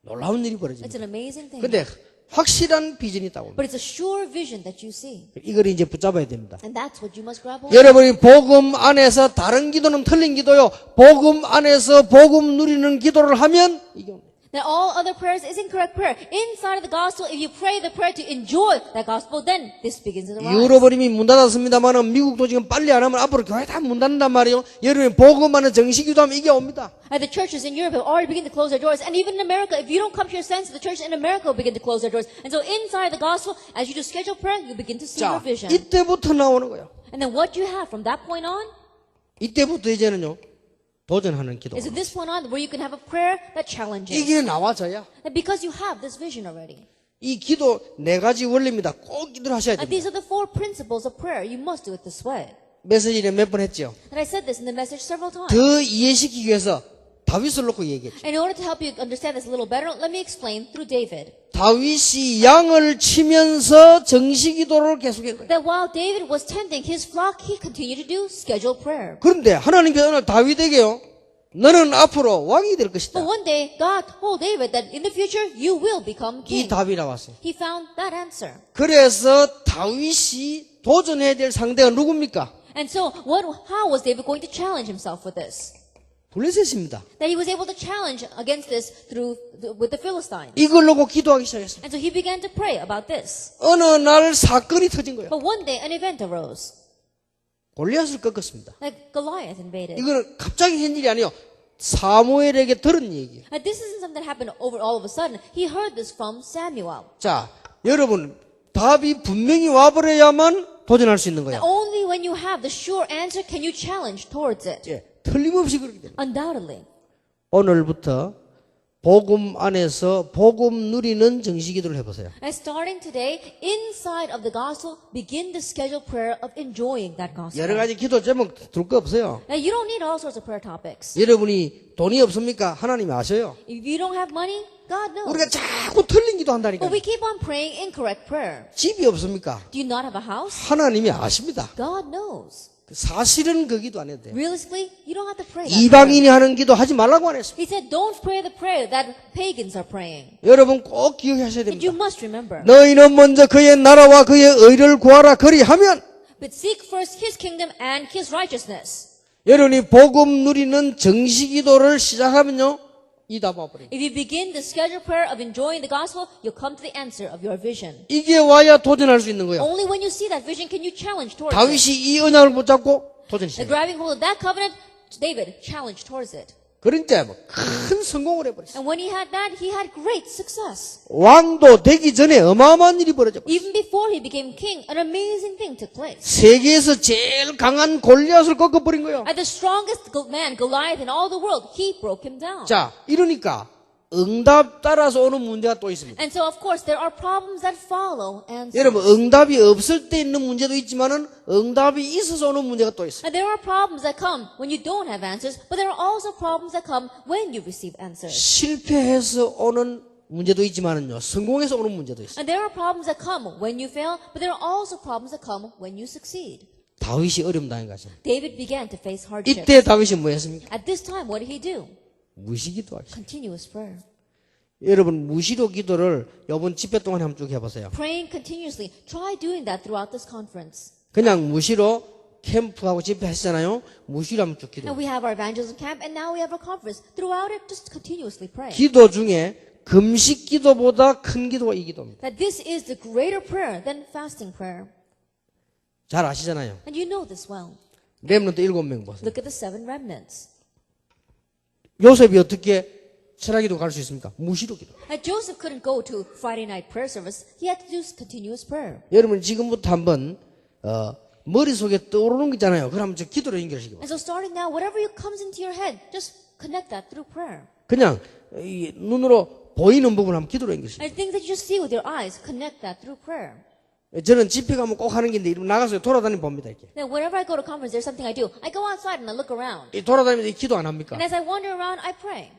놀라운 일이 It's 벌어집니다. an amazing thing. 근데 확실한 비전이 딱 옵니다. But it's a sure vision that you see. 이걸 이제 붙잡아야 됩니다. And that's what you must grab hold of. 여러분이 복음 안에서 다른 기도는 틀린 기도요. 복음 안에서 복음 누리는 기도를 하면 이게 옵니다. That all other prayers is incorrect prayer. Inside of the gospel, if you pray the prayer to enjoy that gospel, then this begins to arise. 유럽은 이미 문 닫았습니다만 미국도 지금 빨리 안 하면 앞으로 교회 다 문 닫는단 말이에요. 여러분이 복음 안에 정식 기도하면 이게 옵니다. And the churches in Europe have already begun to close their doors. And even in America, if you don't come to your senses, the church in America will begin to close their doors. And so inside the gospel, as you do scheduled prayer, you begin to see 자, your vision. 이때부터 나오는 거예요. And then what you have from that point on 이때부터 이제는요. 도전하는 기도. is at this point on where you can have a prayer that challenges. 이게 나와져야 And because you have this vision already. 이 기도 네 가지 원리입니다. 꼭 기도를 하셔야 And 됩니다. these are the 4 principles of prayer. You must do it this way. 메시지에 몇 번 했죠. And I said this in the message several times. 더 이해시키기 위해서 다윗을 놓고 얘기했죠. And in order to help you understand this a little better, let me explain through David. 다윗이 양을 치면서 정식 기도를 계속한 거예요. That while David was tending his flock, he continued to do scheduled prayer. 그런데 하나님께서 오늘 다윗에게요. 너는 앞으로 왕이 될 것이다. But one day, God told David that in the future, you will become 이 king. 답이 나왔어요. He found that answer. 그래서 다윗이 도전해야 될 상대가 누굽니까? And so, how was David going to challenge himself with this? 블레셋입니다. That he was able to challenge against this with the Philistines. 이걸 놓고 기도하기 시작했습니다. And so he began to pray about this. 어느 날 사건이 터진 거예요. But one day, an event arose. 골리앗을 꺾었습니다. Like Goliath invaded. 이거는 갑자기 한 일이 아니에요. 사무엘에게 들은 얘기예요. And this isn't something that happened all of a sudden. He heard this from Samuel. 자, 여러분 답이 분명히 와버려야만 도전할 수 있는 거예요. Only when you have the sure answer can you challenge towards it. 예, 틀림없이 그렇게 됩니다. Undoubtedly. 오늘부터 복음 안에서 복음 누리는 정식 기도를 해보세요. And starting today, inside of the gospel, begin the scheduled prayer of enjoying that gospel. 여러 가지 기도 제목 둘 거 없어요. Now, you don't need all sorts of prayer topics. 여러분이 돈이 없습니까? 하나님이 아셔요. If you don't have money, God knows. 우리가 자꾸 틀린 기도 한다니까. But we keep on praying incorrect prayer. 집이 없습니까? Do you not have a house? 하나님이 아십니다. God knows. 사실은 그 기도 안 해도 돼요. Realistically, you don't have to pray that 이방인이 하는 기도 하지 말라고 안 했어요. prayer. He said, don't pray the prayer that pagans are praying. 여러분 꼭 기억하셔야 But you 됩니다. must remember. 너희는 먼저 그의 나라와 그의 의를 구하라. 그리하면 But seek first his kingdom and his righteousness. 여러분이 복음 누리는 정식 기도를 시작하면요. 이 답 와버려요. If you begin the scheduled prayer of enjoying the gospel, you'll come to the answer of your vision. 이게 와야 도전할 수 있는 거예요. Only when you see that vision can you challenge towards it. 다윗이 이 언약을 붙잡고 The 도전했어요. grabbing hold of that covenant, David challenged towards it. 그러니까 큰 성공을 해버렸어요. And when he had that, he had great success. 왕도 되기 전에 어마어마한 일이 벌어졌어요. Even before he became king, an amazing thing took place. 세계에서 제일 강한 골리앗을 꺾어버린 거예요. And the strongest man, Goliath, in all the world, he broke him down. 자, 이러니까 응답 따라서 오는 문제가 또 있습니다. And so, of course, there are problems that follow answers. 여러분, 응답이 없을 때 있는 문제도 있지만은 응답이 있어서 오는 문제가 또 있어요. And there are problems that come when you don't have answers, but there are also problems that come when you receive answers. 실패해서 오는 문제도 있지만은요, 성공해서 오는 문제도 있어요. And there are problems that come when you fail, but there are also problems that come when you succeed. 다윗이 어렵다는 거죠. David began to face hardships. 이때 다윗이 뭐 했습니까? At this time, what did he do? 무시기도 하죠. Continuous prayer. 여러분, 무시로 기도를 이번 집회 동안에 한번 쭉 해보세요. Praying continuously. Try doing that throughout this conference. 그냥 무시로 캠프하고 집회 했잖아요. 무시로 한번 쭉 기도. Now we have our evangelism camp, and now we have our conference. Throughout it, just continuously pray. 기도 중에 금식 기도보다 큰 기도가 이 기도입니다. That this is the greater prayer than fasting prayer. 잘 아시잖아요. And you know this well. 렘넌트 7명 보세요. Look at the 7 remnants. 요셉이 어떻게 철학기도 갈 수 있습니까? 무시로 기도. And Joseph couldn't go to Friday night prayer service. He had to do continuous prayer. 여러분 지금부터 한번 머릿속에 떠오르는 게 있잖아요. 그럼 저 기도로 연결시켜 봐. And so starting now, whatever comes into your head, just connect that through prayer. 그냥 이 눈으로 보이는 부분 한번 기도로 연결시켜. And things that you just see with your eyes, connect that through prayer. 저는 집회 가면 꼭 하는 게 있는데 이러면 나가서 돌아다니면 봅니다. 이렇게. Now, whenever I go to conference, there's something I do. I go outside and I look around. 이 돌아다니면서 이 기도 안 합니까? And as I wander around, I pray.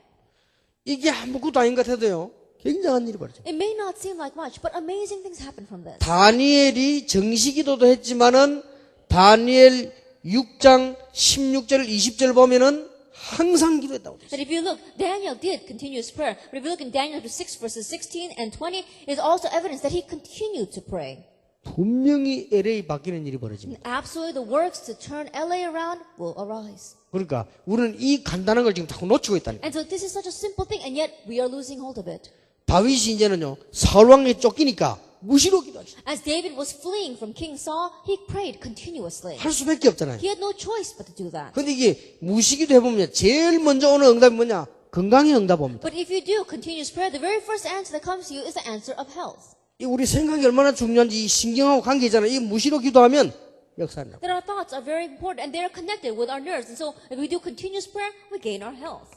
이게 아무것도 아닌 것 같아도요. 굉장한 일이 벌어져. It may not seem like much, but amazing things happen from this. 다니엘이 정식 기도도 했지만은 다니엘 6장 16절 20절 보면은 항상 기도했다고 돼 있어요. But if you look, Daniel did continuous prayer. But if you look in Daniel chapter 6 verses 16 and 20, it is also evidence that he continued to pray. 분명히 LA 바뀌는 일이 벌어집니다. Absolutely, the works to turn LA around will arise. 그러니까 우리는 이 간단한 걸 지금 자꾸 놓치고 있다니까. And so this is such a simple thing, and yet we are losing hold of it. 다윗이 이제는요 사울 왕에 쫓기니까 무시로 기도하시죠. As David was fleeing from King Saul, he prayed continuously. 할 수밖에 없잖아요. He had no choice but to do that. 근데 이게 무시기도 해보면 제일 먼저 오는 응답이 뭐냐? 건강의 응답입니다. But if you do continuous prayer, the very first answer that comes to you is the answer of health. 이 우리 생각이 얼마나 중요한지 이 신경하고 관계잖아요. 이 무시로 기도하면 역사한다. That our thoughts are very important and they are connected with our nerves. And so if we do continuous prayer, we gain our health.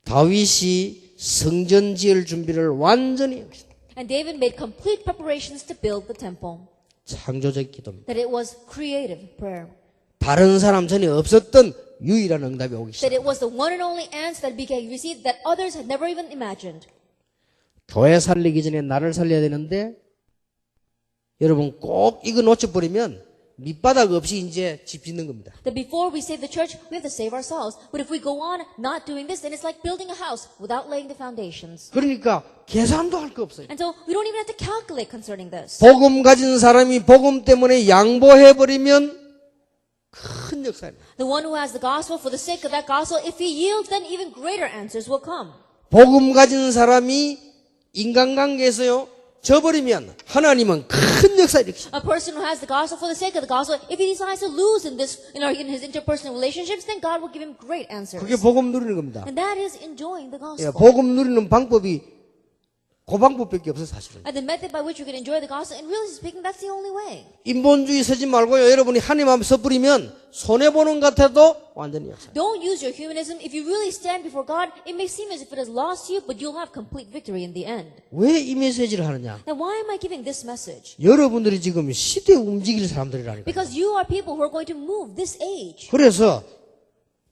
다윗이 성전 지을 준비를 완전히 했습니다. And David made complete preparations to build the temple. 창조적 기도입니다. That it was creative prayer. 다른 사람 전에 없었던 유일한 응답이 오기 That 시작합니다. it was the one and only answer that became received that others had never even imagined. 교회 살리기 전에 나를 살려야 되는데 여러분 꼭 이거 놓쳐버리면 밑바닥 없이 이제 집 짓는 겁니다. That before we save the church, we have to save ourselves. But if we go on not doing this, then it's like building a house without laying the foundations. 그러니까 계산도 할 거 없어요. And so we don't even have to calculate concerning this. 복음 가진 사람이 복음 때문에 양보해버리면 큰 역사입니다. The one who has the gospel for the sake of that gospel, if he yields, then even greater answers will come. 복음 가진 사람이 인간관계에서요 져버리면 하나님은 큰 역사 일으키십니다. A person who has the gospel for the sake of the gospel, if he decides to lose in this, in his interpersonal relationships, then God will give him great answers. 그게 복음 누리는 겁니다. And that is enjoying the 예, gospel. 복음 누리는 방법이 그 방법밖에 없어요 사실은. And the method by which we can enjoy the gospel, and really speaking, that's the only way. 인본주의 서지 말고요. 여러분이 하나님 앞에 섣부리면 손해보는 것 같아도 완전히 역사. Don't use your humanism. If you really stand before God, it may seem as if it has lost you, but you'll have complete victory in the end. 왜 이 메시지를 하느냐? Now, why am I giving this message? 여러분들이 지금 시대에 움직일 사람들이라니까. Because you are people who are going to move this age. 그래서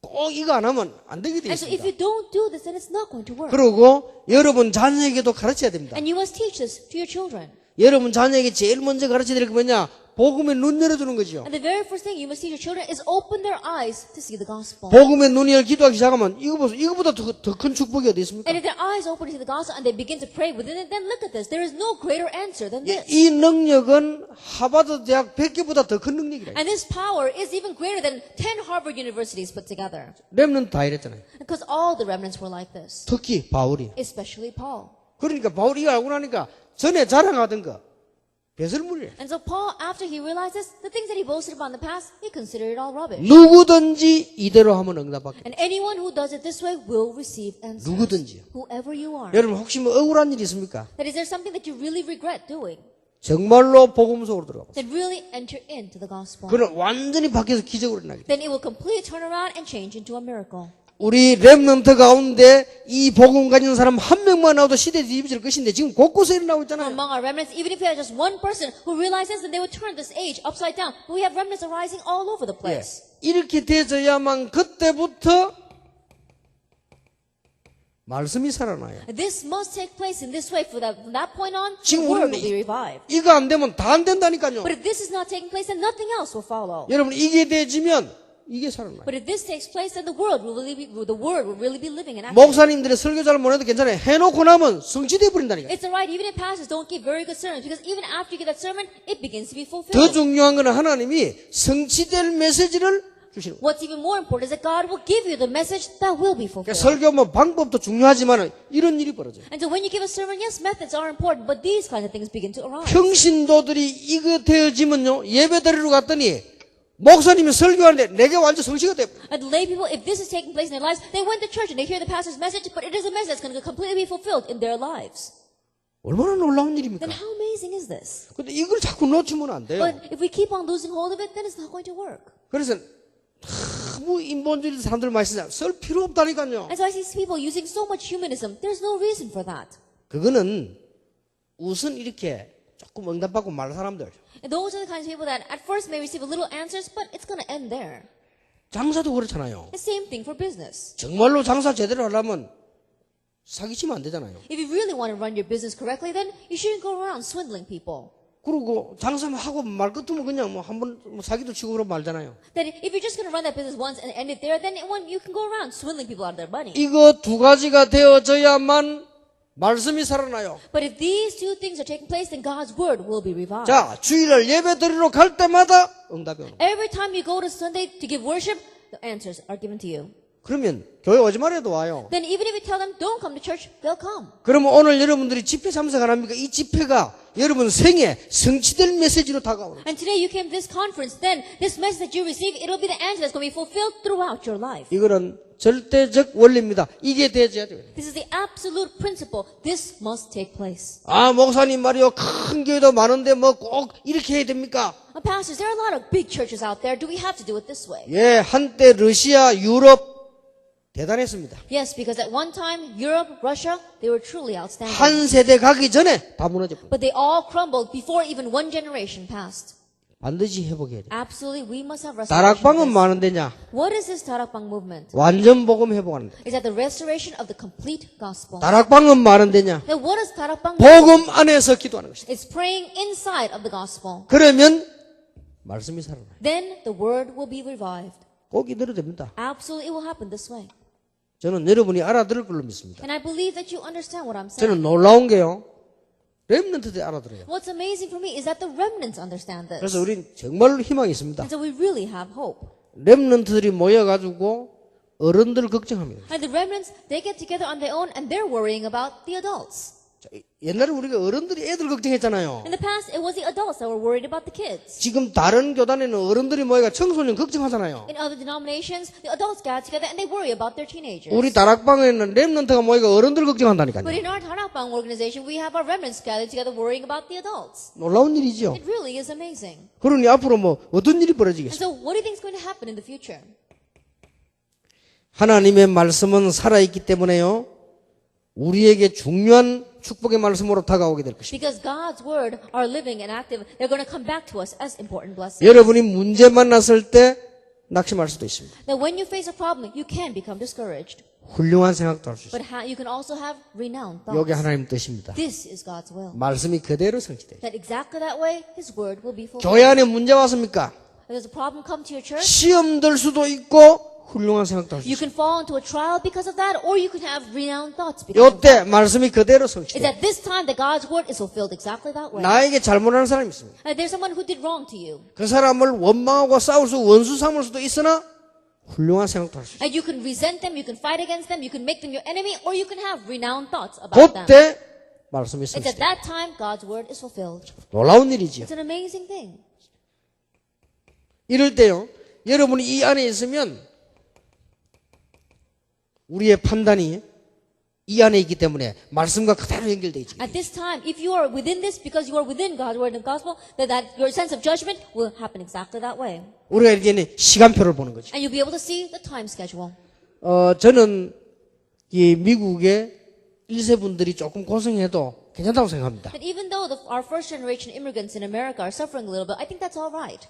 꼭 이거 안 하면 안 되게 돼 And so if 있습니다. you don't do this, then it's not going to work. 그리고 여러분 자녀에게도 가르쳐야 됩니다. And you must teach this to your children. 여러분 자녀에게 제일 먼저 가르쳐야 될 게 뭐냐? 복음에 눈 열어주는 거죠. And the very first thing you must teach your children is open their eyes to see the gospel. 복음에 눈이 열 기도하기 시작하면 이거보다 더 큰 축복이 어디 있습니까? And if their eyes open to see the gospel and they begin to pray within it, then look at this. There is no greater answer than this. 이 능력은 하버드 대학 100개보다 더 큰 능력이라. And this power is even greater than 10 Harvard universities put together. 렘넌트 다 이랬잖아요. Because all the remnants were like this. 특히 바울이. Especially Paul. 그러니까 바울이 이거 알고 나니까 전에 자랑하던 거 배설물이에요. And so Paul, after he realized this, the things that he boasted about in the past, he considered it all rubbish. 누구든지 이대로 하면 응답받게. And anyone who does it this way will receive answers. 누구든지요. Whoever you are. 여러분 혹시 뭐 억울한 일이 있습니까? That is there something that you really regret doing? 정말로 복음 속으로 들어가 보세요. That really enter into the gospel. 그는 완전히 바뀌어서 기적으로 일어나게 돼요. Then it will completely turn around and change into a miracle. 우리 렘넌트 가운데 이 복음 가진 사람 한 명만 나와도 시대 뒤집어질 것인데 지금 곳곳에 일어나고 있잖아요. Among our remnants, even if we had just one person who realizes that they would turn this age upside down, but we have remnants arising all over the 예. place. 이렇게 되어야만 그때부터 말씀이 살아나요. This must take place in this way. From that point on, the 지금 word 우리는 will be revived. 이거 안 되면 다 안 된다니까요. But if this is not taking place, then nothing else will follow. 여러분 이게 되어지면 이게 살아나요. But if this takes place, then the word will really be living and acting. 목사님들의 설교 잘 못해도 괜찮아요. 해놓고 나면 성취돼 버린다니까요. It's alright, even if pastors don't give very good sermons, because even after you get that sermon, it begins to be 더 fulfilled. 중요한 건 하나님이 성취될 메시지를 주시는 거예요. What's even more important is that God will give you the message that will be 그러니까 fulfilled. 설교 뭐 방법도 중요하지만 이런 일이 벌어져요. And so when you give a sermon, yes, methods are important, but these kinds of things begin to arise. 평신도들이 이거 되어지면요 예배 드리러 갔더니 목사님이 설교하는데 내게 완전 성취가 돼요. And the lay people, if this is taking place in their lives, they went to church and they hear the pastor's message, but it is a message that's going to completely be fulfilled in their lives. 얼마나 놀라운 일입니까? Then how amazing is this? 근데 이걸 자꾸 놓치면 안 돼요. But if we keep on losing hold of it, then it's not going to work. 그래서 너무 인본주의 사람들 말씀 쓸 필요 없다니까요. And so I see people using so much humanism. There's no reason for that. 그거는 우선 이렇게 조금 응답받고 말 사람들. And those are the kinds of people that at first may receive a little answers, but it's going to end there. 장사도 그렇잖아요. The same thing for business. 정말로 장사 제대로 하려면 사기치면 안 되잖아요. If you really want to run your business correctly, then you shouldn't go around swindling people. 그리고 장사하고 말 끝으면 그냥 뭐 한번 뭐 사기도 치고 그러면 말잖아요. That if you're just going to run that business once and end it there, then you can go around swindling people out of their money. 이거 두 가지가 되어져야만 말씀이 살아나요. But if these two things are taking place, then God's word will be revived. 자, 주일을 예배 드리러 갈 때마다 응답이 오는 거예요. Every time you go to Sunday to give worship, the answers are given to you. 그러면 교회 오지 말아도 와요. Then even if you tell them, don't come to church, they'll come. 그러면 오늘 여러분들이 집회 참석 안 합니까? 이 집회가 여러분 생에 성취될 메시지로 다가오는 거예요. And today you came to this conference, then this message that you receive, it'll be the answer that's going to be fulfilled throughout your life. 이거는 절대적 원리입니다. 이게 되어야 돼요. This is the absolute principle. This must take place. 아, 목사님 말이요. 큰 교회도 많은데 뭐 꼭 이렇게 해야 됩니까? Pastors, there are a lot of big churches out there. Do we have to do it this way? 예, 한때 러시아, 유럽 대단했습니다. Yes, because at one time, Europe, Russia, they were truly outstanding. 한 세대 가기 전에 다 무너졌습니다. But they all crumbled before even one generation passed. 반드시 회복해야 돼요. Absolutely, we must have restoration. 다락방은 of this. 많은데냐? What is this Tarakbang movement? 완전 복음 회복하는 데. Is that the restoration of the complete gospel. 다락방은 많은데냐? Now, what is Tarakbang? 복음 안에서 기도하는 것이다. It's praying inside of the gospel. 그러면 말씀이 살아나요. Then the word will be revived. 꼭 이대로 됩니다. Absolutely, it will happen this way. 저는 여러분이 알아들을 걸로 믿습니다. And I believe that you understand what I'm saying. 저는 놀라운 게요. 렘넌트들이 알아들어요. What's amazing for me is that the remnants understand this. 그래서 우린 정말로 희망이 있습니다. And so we really have hope. 렘넌트들이 모여가지고 어른들을 걱정합니다. And the remnants, they get together on their own and they're worrying about the adults. 자, 옛날에 우리가 어른들이 애들 걱정했잖아요. In the past, it was the adults that were worried about the kids. 지금 다른 교단에는 어른들이 모여가 청소년 걱정하잖아요. In other denominations, the adults gather together and they worry about their teenagers. 우리 다락방에는 렘넌트가 모여가 어른들 걱정한다니까요. But in our Tarakbang organization, we have our remnants gathered together worrying about the adults. 놀라운 일이죠. It really is amazing. 그러니 앞으로 뭐 어떤 일이 And 벌어지겠어요? so what do you think is going to happen in the future? 하나님의 말씀은 살아있기 때문에요. 우리에게 중요한 축복의 말씀으로 다가오게 될 것입니다. Because God's word are living and active, they're going to come back to us as important blessings. 여러분이 문제 만났을 때 낙심할 수도 있습니다. Now, when you face a problem, you can become discouraged. 훌륭한 생각도 할 수 있습니다. But you can also have renowned 이게 thoughts. 하나님 뜻입니다. This is God's will. 말씀이 그대로 성취돼요. That exactly that way, His word will be fulfilled. 교회 안에 문제 왔습니까? If there's a problem come to your church, 시험 들 수도 있고 훌륭한 생각도 할 수 you 있습니다. can fall into a trial because of that, or you can have renowned thoughts because of 이때 that. 말씀이 그대로 It's 성취돼요. at this time that God's word is fulfilled exactly that way. 나에게 잘못하는 사람이 있습니다. There's someone who did wrong to you. 그 사람을 원망하고 싸울 수 원수 삼을 수도 있으나 훌륭한 생각도 할 수 있어요. And you can resent them, you can fight against them, you can make them your enemy, or you can have renowned thoughts about them. 그때 말씀이 It's at 성취돼요. that time God's word is fulfilled. 놀라운 일이지요. It's an amazing thing. 이럴 때요. 여러분이 이 안에 있으면 우리의 판단이 이 안에 있기 때문에 말씀과 그대로 연결되어 있지. At this time, if you are within this, because you are within God's word and gospel, that your sense of judgment will happen exactly that way. 우리가 이제 시간표를 보는 거죠. And you'll be able to see the time schedule. 저는 이 미국의 1세 분들이 조금 고생해도 괜찮다고 생각합니다. That even though our first generation immigrants in America are suffering a little bit, I think that's all right.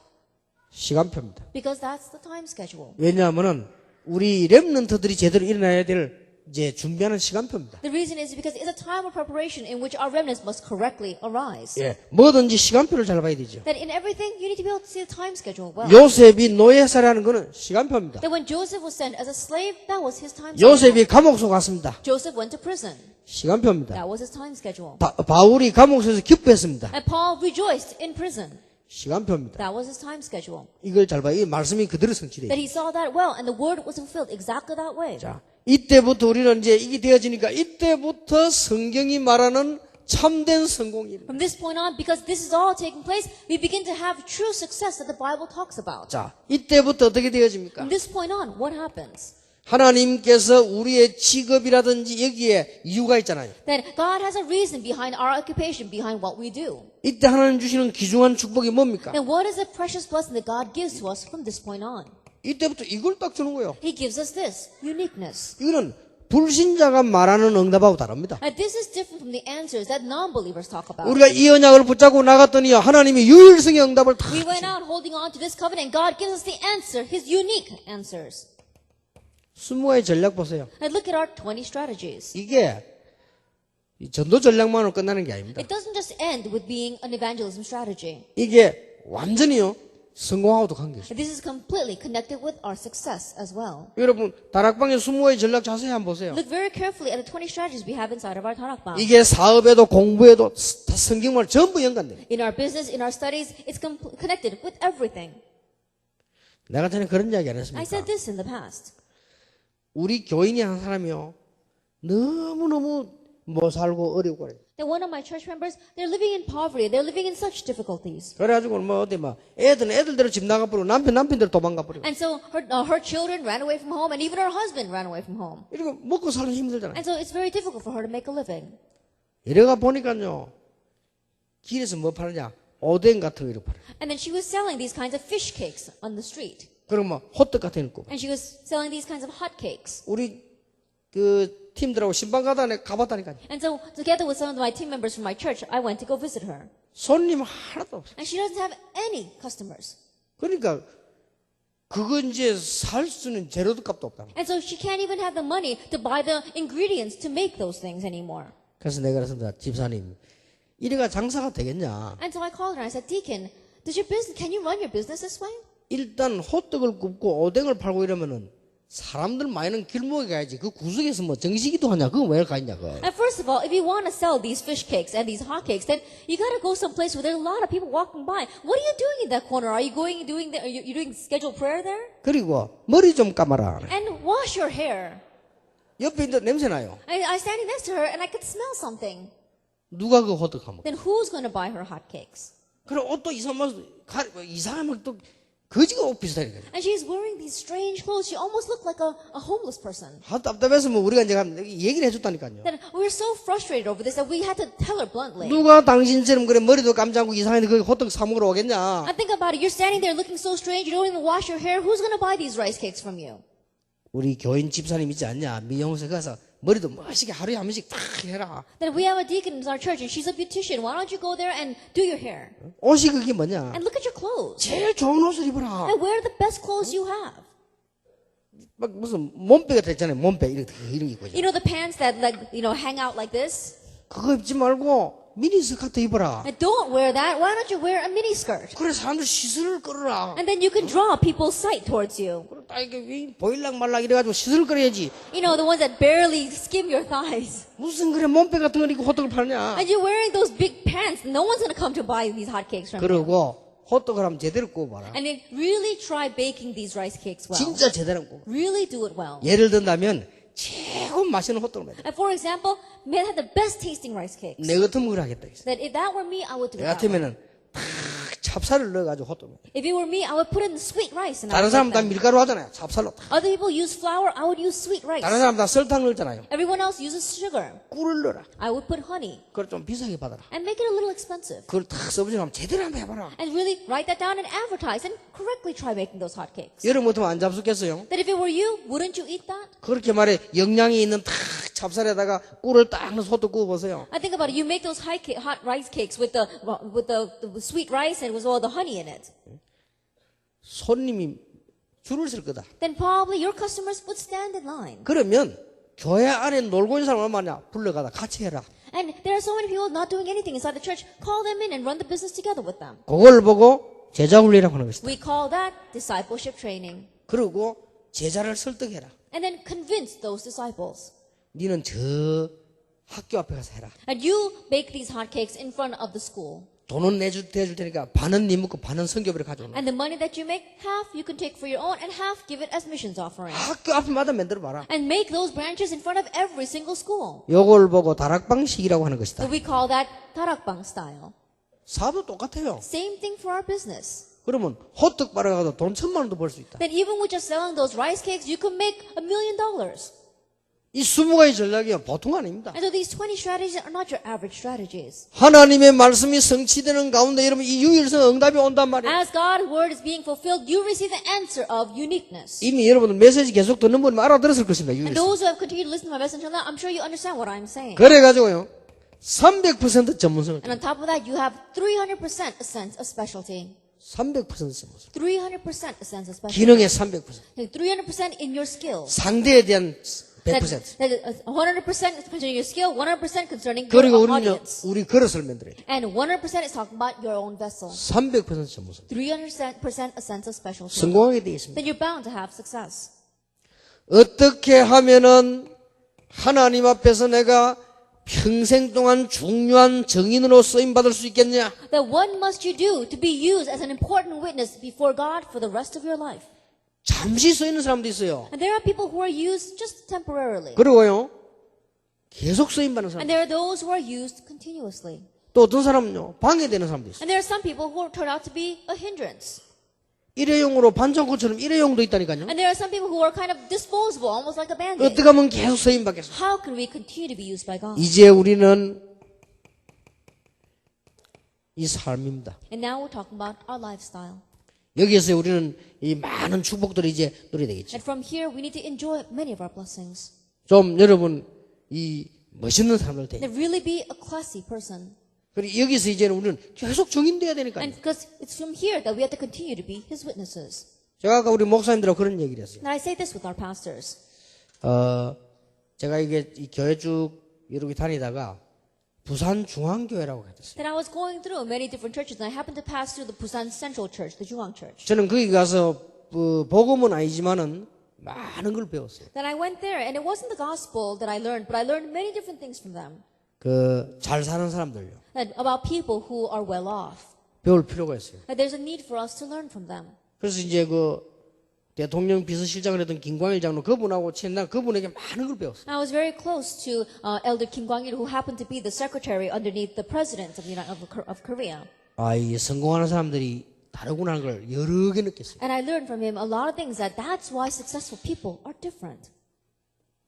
시간표입니다. Because that's the time schedule. 왜냐하면은 우리 렘넌트들이 제대로 일어나야 될 이제 준비하는 시간표입니다. The reason is because it's a time of preparation in which our remnants must correctly arise. 예, 뭐든지 시간표를 잘 봐야 되죠. That in everything, you need to be able to see the time schedule well. 요셉이 노예살이라는 거는 시간표입니다. That when Joseph was sent as a slave, that was his time 요셉이 schedule. 감옥소 갔습니다. Joseph went to prison. 시간표입니다. That was his time schedule. 바울이 감옥소에서 기뻐했습니다. And Paul rejoiced in prison. 시간표입니다. That was his time schedule. 이걸 잘 봐요. 이 말씀이 그대로 That 성취돼요. he saw that well, and the word was fulfilled exactly that way. 자, 이때부터 우리는 이제 이게 되어지니까 이때부터 성경이 말하는 참된 성공입니다. From this point on, because this is all taking place, we begin to have true success that the Bible talks about. 자, 이때부터 어떻게 되어집니까? From this point on, what happens? 하나님께서 우리의 직업이라든지 여기에 이유가 있잖아요. That God has a reason behind our occupation, behind what we do. 이때 하나님 주시는 귀중한 축복이 뭡니까? Then what is the precious blessing that God gives to us from this point on? 이때부터 이걸 딱 주는 거예요. He gives us this, uniqueness. 이거는 불신자가 말하는 응답하고 다릅니다. And this is different from the answers that non-believers talk about. 우리가 이 언약을 붙잡고 나갔더니 하나님이 유일성의 응답을 다 We went out holding on to this covenant, and God gives us the answer, His unique answers. 20가지 전략 보세요. And look at our 20 strategies. 이게 이 전도 전략만으로 끝나는 게 아닙니다. It doesn't just end with being an evangelism strategy. 이게 완전히요 성공하고도 관계있어요. This is completely connected with our success as well. 여러분 다락방의 20가지 전략 자세히 한번 보세요. Look very carefully at the 20 strategies we have inside of our Tarakbang. 이게 사업에도 공부에도 다 성경말 전부 연관돼요. In our business, in our studies, it's connected with everything. 내가 전에 그런 이야기 안 I 했습니까? said this in the past. 우리 교인이 한 사람이요 너무너무 못 살고 어렵고 그래요. That one of my church members, they're living in poverty. They're living in such difficulties. 그래가지고 뭐 어디 막 애들대로 집 나가버리고 남편대로 도망가버리고 And so her children ran away from home, and even her husband ran away from home. 이러고 먹고 살기 힘들잖아요. And so it's very difficult for her to make a living. 이래가 보니까요 길에서 뭐 파느냐 오뎅 같은 거 이렇게 팔아요. And then she was selling these kinds of fish cakes on the street. 그리고 뭐 호떡 같은 거 있고 And she was selling these kinds of hot cakes. 우리 그 팀들하고 신방 가다가 가봤다니까요. And so together with some of my team members from my church, I went to go visit her. 손님 하나도 없어요. And she doesn't have any customers. 그러니까 그거 이제 살 수는 재료도 값도 없다. And so she can't even have the money to buy the ingredients to make those things anymore. 그래서 내가 그랬습니다. 집사님 이래가 장사가 되겠냐. And so I called her and I said, Deacon, can you run your business this way? 일단 호떡을 굽고 오뎅을 팔고 이러면은 사람들 많이는 길목에 가야지. 그 구석에서 뭐 정식이도 하냐. 그거 왜 가있냐. 그거. And first of all, if you want to sell these fish cakes and these hot cakes, then you got to go someplace where there's a lot of people walking by. What are you doing in that corner? Are you you doing scheduled prayer there? 그리고 머리 좀 감아라. And wash your hair. 옆에 있는데 냄새 나요. I standing next to her and I could smell something. 누가 그 호떡 하면. Then who's going to buy her hot cakes? 그래 옷도 이상하면 또 거지가 옷 비슷하니까. And she's wearing these strange clothes. She almost looked like a homeless person. 답답해서 뭐 우리가 이제 얘기를 해줬다니까요. Then we were so frustrated over this that we had to tell her bluntly. 누가 당신처럼 그래 머리도 감자고 이상한데 그 호떡 사 먹으러 오겠냐. I think about it. You're standing there looking so strange. You don't even wash your hair. Who's going to buy these rice cakes from you? 우리 교인 집사님 있지 않냐. 미용실 가서 머리도 멋있게 하루에 한 번씩 딱 해라. Then we have a deacon in our church and she's a beautician. Why don't you go there and do your hair? 옷이 그게 뭐냐. And look at your clothes. 제일 좋은 옷을 입어라. And wear the best clothes you have. 막 무슨 몸빼가 됐잖아요. 몸빼 이렇게 입고. You know the pants that hang out like this? 그거 입지 말고 미니 스커트 입어라. And don't wear that. Why don't you wear a mini skirt? 그래 사람들 시선을 끌어라. And then you can draw people's sight towards you. 그럼 딱 이게 보일락 말락 이래가지고 시선을 끌어야지. You know, the ones that barely skim your thighs. 무슨 그래 몸빼 같은 걸 입고 호떡을 파느냐. And you're wearing those big pants. No one's going to come to buy these hot cakes from you. 그러고 호떡을 하면 제대로 구워봐라. And then really try baking these rice cakes well. 진짜 제대로 구워. Really do it well. 예를 든다면 최고 맛있는 호떡을 만들어. And for example, may have the best tasting rice cakes. 내 같으면 그걸 하겠다. That if that were me, I would do 내 that. 같으면은 탁 찹쌀을 넣어가지고 호떡을. If it were me, I would put in the sweet rice. And I 다른 would 사람 make 다 them. 밀가루 하잖아요. 찹쌀로. Other people use flour. I would use sweet rice. 다른 사람 다 설탕 넣잖아요. Everyone else uses sugar. 꿀을 넣어라. I would put honey 그걸 좀 비싸게 받아라. and make it a little expensive. 그걸 탁 써보지면 제대로 한번 해봐라. And really write that down and advertise and correctly try making those hot cakes. 여러분 같으면 안 잡수겠어요? That if it were you, wouldn't you eat that? 그렇게 말해 영양이 있는 탁 찹쌀에다가 꿀을 딱 넣어서 호떡 구워보세요. I think about it. You make those hot rice cakes with the sweet rice and with all the honey in it. 손님이 줄을 설 거다. Then probably your customers would stand in line. 그러면 교회 안에 놀고 있는 사람 얼마냐? 불러가다 같이 해라. And there are so many people not doing anything inside the church. Call them in and run the business together with them. 그걸 보고 제자 훈련이라고 하는 것이다. We call that discipleship training. 그리고 제자를 설득해라. And then convince those disciples. 니는 저 학교 앞에 가서 해라. And you bake these hot cakes in front of the school. 돈은 대줄 테니까 반은 니 먹고 반은 성교비를 가져오라. And the money that you make, half you can take for your own and half give it as missions offering. 학교 앞마다 만들어 봐라. And make those branches in front of every single school. 요걸 보고 다락방식이라고 하는 것이다. So we call that tarakbang style. 사도 똑같아요. Same thing for our business. 그러면 호떡 빨아가도 돈 1,000만 원도 벌 수 있다. Then even with just selling those rice cakes, you could make $1 million. 이 20가지 전략이 보통 아닙니다. And so these 20 strategies are not your average strategies. 하나님의 말씀이 성취되는 가운데 여러분 이 유일성 응답이 온단 말이에요. As God's word is being fulfilled, you receive the answer of uniqueness. 이미 여러분들 메시지 계속 듣는 분은 알아들었을 것입니다. And 유일성. those who have continued to listen to my message until now, I'm sure you understand what I'm saying. 그래가지고요 300% 전문성을 And on top of that, you have 300% a sense of specialty. 300% 전문성 300% a sense of specialty. 기능의 300% 300% in your skills. 상대에 대한 100%. That 100% concerning your skill, 100% concerning 그리고 your 우리는요, audience. 우리 그릇을 만들어야 돼. And 100% is talking about your own vessel. 300% 전문성. 300% a sense of special service. 성공하게 되어 있습니다. Then you're bound to have success. 어떻게 하면은 하나님 앞에서 내가 평생 동안 중요한 증인으로 쓰임받을 수 있겠냐? Then what must you do to be used as an important witness before God for the rest of your life? 잠시 쓰이는 사람도 있어요. And there are people who are used just temporarily. 그리고요, 계속 쓰임받는 사람. And there are those who are used continuously. 또 어떤 사람은요, 방해되는 사람도 있어요. And there are some people who turn out to be a hindrance. 일회용으로 반창고처럼 일회용도 있다니까요. And there are some people who are kind of disposable, almost like a band-aid. 어떻게 하면 계속 쓰임받겠어요? How can we continue to be used by God? 이제 우리는 이 삶입니다. And now we're talking about our lifestyle. 여기에서 우리는 이 많은 축복들을 이제 누려야 되겠죠. And from here, we need to enjoy many of our blessings. 좀 여러분 이 멋있는 사람들 돼. And really be a classy person. 그리고 여기서 이제는 우리는 계속 증인돼야 되니까요. And because it's from here that we have to continue to be His witnesses. 제가 아까 우리 목사님들하고 그런 얘기를 했어요. And I say this with our pastors. 제가 이게 이 교회 쭉 이렇게 다니다가 부산 중앙교회라고 했어요. That I was going through many different churches, and I happened to pass through the Busan Central Church, the Jungwang Church. 저는 거기 가서 복음은 아니지만은 많은 걸 배웠어요. Then I went there, and it wasn't the gospel that I learned, but I learned many different things from them. 그 잘 사는 사람들요. That about people who are well off. 배울 필요가 있어요. That there's a need for us to learn from them. 그래서 이제 그 대통령 비서실장을 했던 김광일 장로 그분하고 친한 그분에게 많은 걸 배웠어요. I was very close to Elder Kim Kwang-il, who happened to be the secretary underneath the president of Korea. 아, 이 성공하는 사람들이 다르구나 하는 걸 여러 개 느꼈어요. And I learned from him a lot of things, that that's why successful people are different.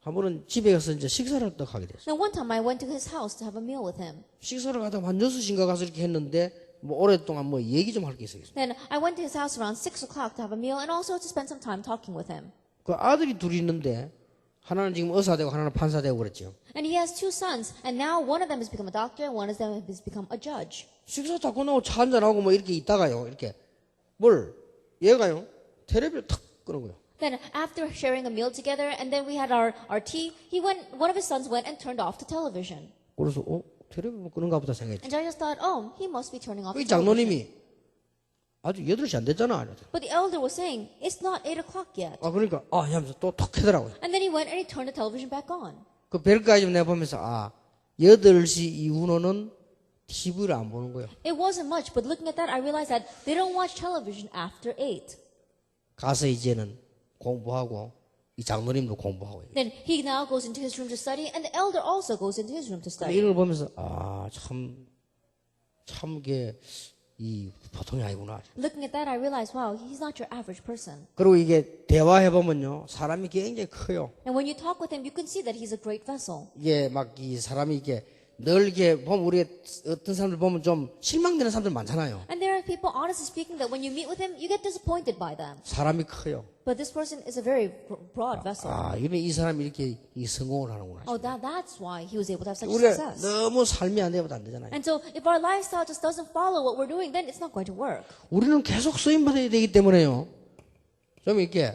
한 번은 집에 가서 이제 식사를 딱 하게 됐어요. Now one time I went to his house to have a meal with him. 식사를 가다가 한 6시인가 가서 이렇게 했는데 뭐 오랫동안 뭐 얘기 좀 할 게 있어요. Then I went to his house around 6 o'clock to have a meal and also to spend some time talking with him. 그 아들이 둘이 있는데 하나는 지금 의사되고 하나는 판사되고 그랬죠. And he has two sons, and now one of them has become a doctor and one of them has become a judge. 식사 다 끝나고 차 한잔하고 뭐 이렇게 있다가요. 이렇게 뭘 얘가요. 텔레비를 탁 끄는 거예요. Then after sharing a meal together and then we had our tea, one of his sons went and turned off the television. 그래서 텔레비를 끄는가 보다 생각했죠. And I just thought, oh, he must be turning off 이 the television. 장로님이 아직 8시 안 됐잖아. But the elder was saying, it's not 8 o'clock yet. 아 그러니까 하면서 또 탁 켜더라고요. And then he went and he turned the television back on. 그 별까지 내가 보면서 8시 이후로는 TV를 안 보는 거예요. It wasn't much, but looking at that, I realized that they don't watch television after 8. 가서 이제는 공부하고 이 장로님도 공부하고. Then he now goes into his room to study, and the elder also goes into his room to study. 이걸 보면서 참 이게 이 보통이 아니구나. Looking at that, I realized, wow, he's not your average person. 그리고 이게 대화해 보면요, 사람이 굉장히 커요. And when you talk with him, you can see that he's a great vessel. 이게 막 이 사람이 이게 늘 이렇게 보면 우리 어떤 사람들 보면 좀 실망되는 사람들 많잖아요. And there are people, honestly speaking, that when you meet with him, you get disappointed by them. 사람이 커요. But this person is a very broad vessel. 이런 이 사람이 이렇게 이 성공을 하는구나. Oh, that's why he was able to have such 우리가 success. 너무 삶이 안 되면 안 되잖아요. And so, if our lifestyle just doesn't follow what we're doing, then it's not going to work. 우리는 계속 쓰임 받아야 되기 때문에요. 좀 이렇게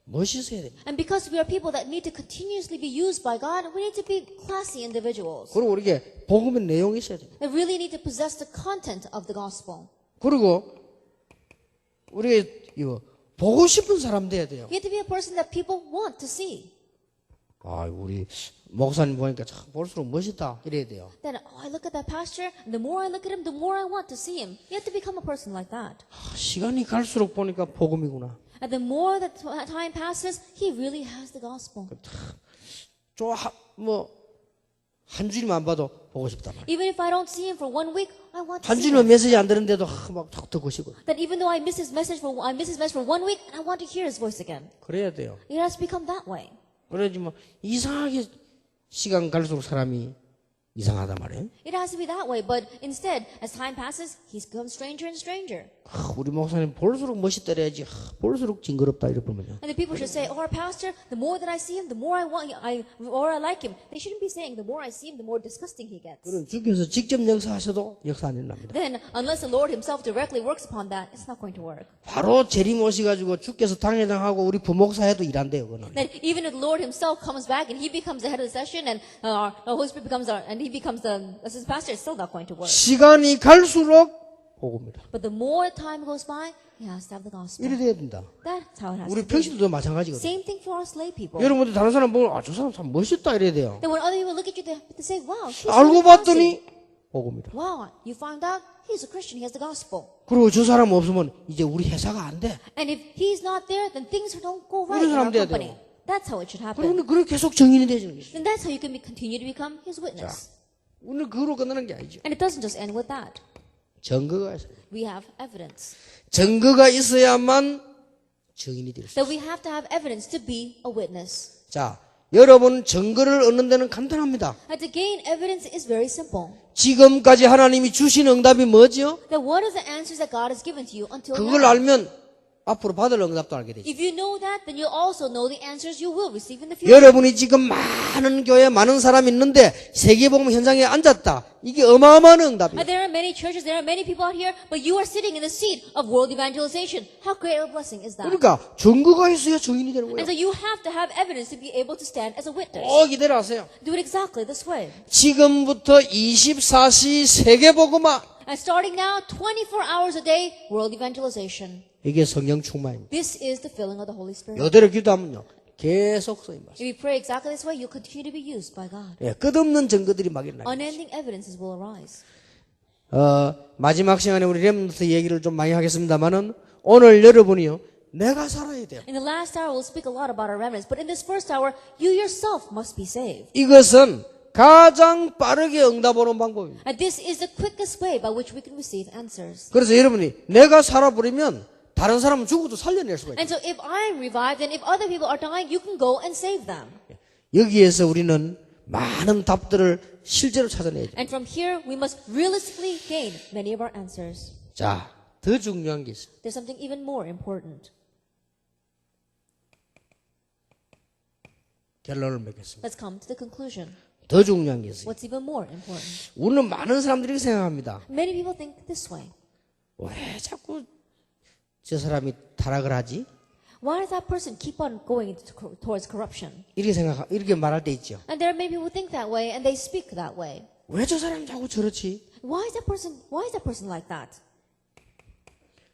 멋있어야 됩니다. And because we are people that need to continuously be used by God, we need to be classy individuals. 그리고 우리게 복음의 내용이 있어야 됩니다. That really need to possess the content of the gospel. 그리고 우리가 이거 보고 싶은 사람 돼야 돼요. You have to be a person that people want to see. 우리 목사님 보니까 참 볼수록 멋있다 이래야 돼요. Then, I look at that pastor, and the more I look at him, the more I want to see him. You have to become a person like that. 시간이 갈수록 보니까 복음이구나. And the more that time passes, he really has the gospel. 한 주일만 봐도 보고 싶단 말이에요. Even if I don't see him for 1 week, I want to 한 see 주일만 him. 메시지 안 들었는데도 막 듣고 싶고. That even though I miss his message for 1 week, I want to hear his voice again. 그래야 돼요. It has to become that way. 그래야지 뭐 이상하게 시간 갈수록 사람이 이상하단 말이에요. It has to be that way. But instead, as time passes, he's become stranger and stranger. 우리 목사님 볼수록 멋있더래야지. 볼수록 징그럽다 이러면요. And the people should say, oh, our pastor, the more that I see him, the more I want, or I like him. They shouldn't be saying, the more I see him, the more disgusting he gets. 그럼 주께서 직접 역사하셔도 역사 안 일어납니다. Then, unless the Lord himself directly works upon that, it's not going to work. 바로 재림 오셔가지고 주께서 당회장하고 우리 부목사회도 일한대요. 그거는. Then even if the Lord himself comes back and he becomes the head of the session and our Holy Spirit becomes and he becomes the assistant pastor, it's still not going to work. 시간이 갈수록 복음이다. But the more time goes by, he has to have the gospel. 이래 돼야 된다. That's how it has 우리 to be. 평신도도 마찬가지거든. Same thing for us lay people. 여러분들 다른 사람 보면 저 사람 참 멋있다 이래야 돼요. Then when other people look at you, they have to say, wow, he's 알고 really classy. 봤더니 복음이다. Wow, you found out he's a Christian, he has the gospel. 그리고 저 사람 없으면 이제 우리 회사가 안 돼. And if he's not there, then things don't go right 이런 in 사람 our 돼야 company. 돼요. That's how it should happen. 그러면 그렇게 계속 정인이 되지는 거죠. Then that's how you can continue to become his witness. 오늘 그거로 끝나는 게 아니죠. And it doesn't just end with that. 증거가 있어요. We have evidence. 증거가 있어야만 증인이 될 수 있어요. That we have to have evidence to be a witness. 자, 여러분 증거를 얻는 데는 간단합니다. And to gain evidence is very simple. 지금까지 하나님이 주신 응답이 뭐죠? That what are the answers that God has given to you until 그걸 now? 알면 앞으로 받을 응답도 알게 되죠. If you know that, then you also know the answers you will receive in the future. 여러분이 지금 많은 교회 많은 사람이 있는데 세계복음 현장에 앉았다. 이게 어마어마한 응답이에요. And there are many churches, there are many people out here, but you are sitting in the seat of world evangelization. How great a blessing is that? 그러니까 증거가 있어야 증인이 되는 And 거예요. so you have to have evidence to be able to stand as a witness. 꼭 이대로 하세요. Do it exactly this way. 지금부터 24시 세계복음화. And starting now, 24 hours a day, world evangelization. 이게 성령 충만입니다. This is the filling of the Holy Spirit. 이대로 기도하면요. 계속 쓰임 If you pray exactly this way, you'll continue to be used by God. 예, 끝없는 증거들이 막 일어나요. Unending evidences will arise. 마지막 시간에 우리 렘넌트 얘기를 좀 많이 하겠습니다만은 오늘 여러분이요. 내가 살아야 돼요. In the last hour, we'll speak a lot about our remnants. But in this first hour, you yourself must be saved. 이것은 가장 빠르게 응답 오는 방법입니다. And this is the quickest way by which we can receive answers. 그래서 여러분이 내가 살아버리면 다른 사람은 죽어도 살려낼 수가 있어요. And so if I'm revived and if other people are dying, you can go and save them. 여기에서 우리는 많은 답들을 실제로 찾아내야죠. And from here, we must realistically gain many of our answers. 자, 더 중요한 게 있어요. There's something even more important. 결론을 맺겠습니다. Let's come to the conclusion. 더 중요한 게 있어요. What's even more important? 우리는 많은 사람들이 생각합니다. Many people think this way. 왜 자꾸 저 사람이 타락을 하지? Why does that person keep on going towards corruption? 이렇게 말할 때 있죠. And there are many people who think that way and they speak that way. 왜 저 사람 자꾸 저렇지? Why is that person like that?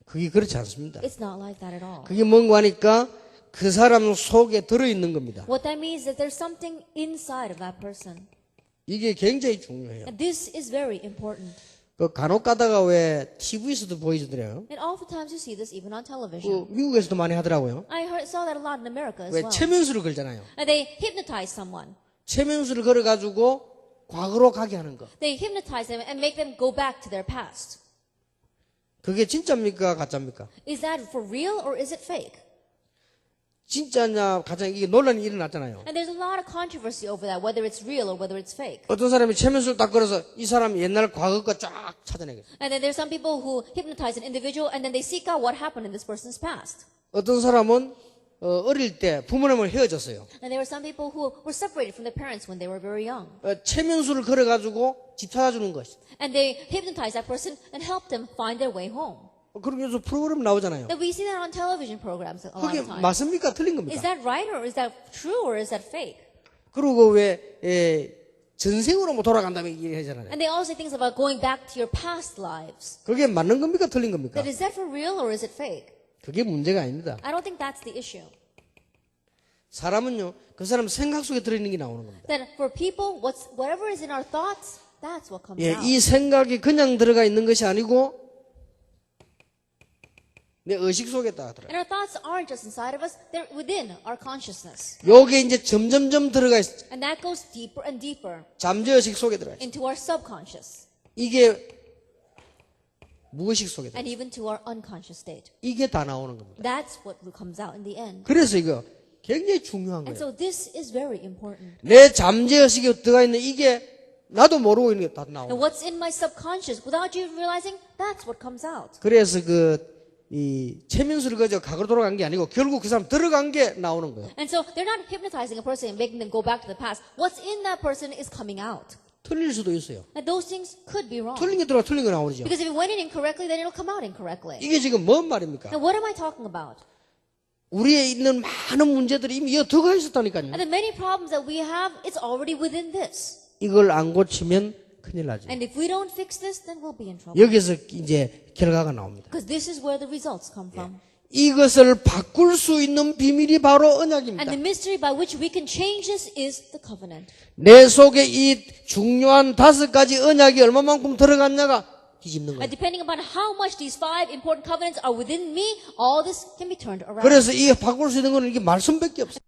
그게 그렇지 않습니다. It's not like that at all. 그게 뭔가 하니까 그 사람 속에 들어있는 겁니다. What that means is that there's something inside of that person. 이게 굉장히 중요해요. And this is very important. 그 간혹 가다가 왜 TV에서도 보여주더래요. And oftentimes you see this even on 그 television. 미국에서도 많이 하더라고요. saw that a lot in America as 왜 well. 최면수를 걸잖아요. And they hypnotize someone. 최면수를 걸어가지고 과거로 가게 하는 거. They hypnotize them and make them go back to their past. 그게 진짜입니까? 가짜입니까? Is that for real or is it fake? 진짜냐 가짜 이게 논란이 일어났잖아요. And there's a lot of controversy over that, whether it's real or whether it's fake. 어떤 사람이 최면수를 딱 걸어서 이 사람 옛날 과거 거 쫙 찾아내겠어요. And then there's some people who hypnotize an individual and then they seek out what happened in this person's past. 어떤 사람은 어릴 때 부모님을 헤어졌어요. And there were some people who were separated from their parents when they were very young. 최면수를 걸어가지고 집 찾아주는 것이. And they hypnotized that person and helped them find their way home. 그러면서 프로그램 나오잖아요. That we see that on television programs a lot 그게 of times. 맞습니까? 틀린 Is 겁니까? that right or is that true or is that fake? 그리고 왜 전생으로 뭐 돌아간다며 얘기하잖아요. And they also say things about going back to your past lives. 그게 맞는 겁니까? 틀린 겁니까? That is that for real or is it fake? 그게 문제가 아닙니다. I don't think that's the issue. 사람은요, 그 사람 생각 속에 들어있는 게 나오는 겁니다. That for people, whatever is in our thoughts, that's what comes 예, out. 이 생각이 그냥 들어가 있는 것이 아니고 내 의식 속에 다 들어요. And our thoughts aren't just inside of us, they're within our consciousness. 요게 이제 점점점 들어가 있어. And that goes deeper and deeper 잠재의식 속에 들어가 있어. into our subconscious 이게 무의식 속에 들어가 and 있어. even to our unconscious state. 이게 다 나오는 겁니다. That's what comes out in the end. 그래서 이거 굉장히 중요한 And 거예요. so this is very important. 내 잠재의식에 들어가 있는 이게 나도 모르고 있는 게 다 And 나오고. what's in my subconscious, without you realizing, that's what comes out. 그래서 이 최민수를 그저 과거로 돌아간 게 아니고 결국 그 사람 들어간 게 나오는 거예요. And so they're not hypnotizing a person and making them go back to the past. What's in that person is coming out. 틀릴 수도 있어요. And those things could be wrong. 틀린 게 들어가 틀린 거 나오죠. Because if it went in incorrectly, then it'll come out incorrectly. 이게 지금 뭔 말입니까? Now, what am I talking about? 우리에 있는 많은 문제들이 이미 여기 들어가 있었다니까요. And the many problems that we have, it's already within this. 이걸 안 고치면 큰일 나죠. And if we don't fix this, then we'll be in trouble. 여기서 이제 결과가 나옵니다. Because this is where the results come from. 이것을 바꿀 수 있는 비밀이 바로 언약입니다. And the mystery by which we can change this is the covenant. 내 속에 이 중요한 5가지 언약이 얼마만큼 들어갔냐가 뒤집는 거예요. And depending upon how much these 5 important covenants are within me, all this can be turned around. 그래서 이게 바꿀 수 있는 거는 이게 말씀밖에 없어요.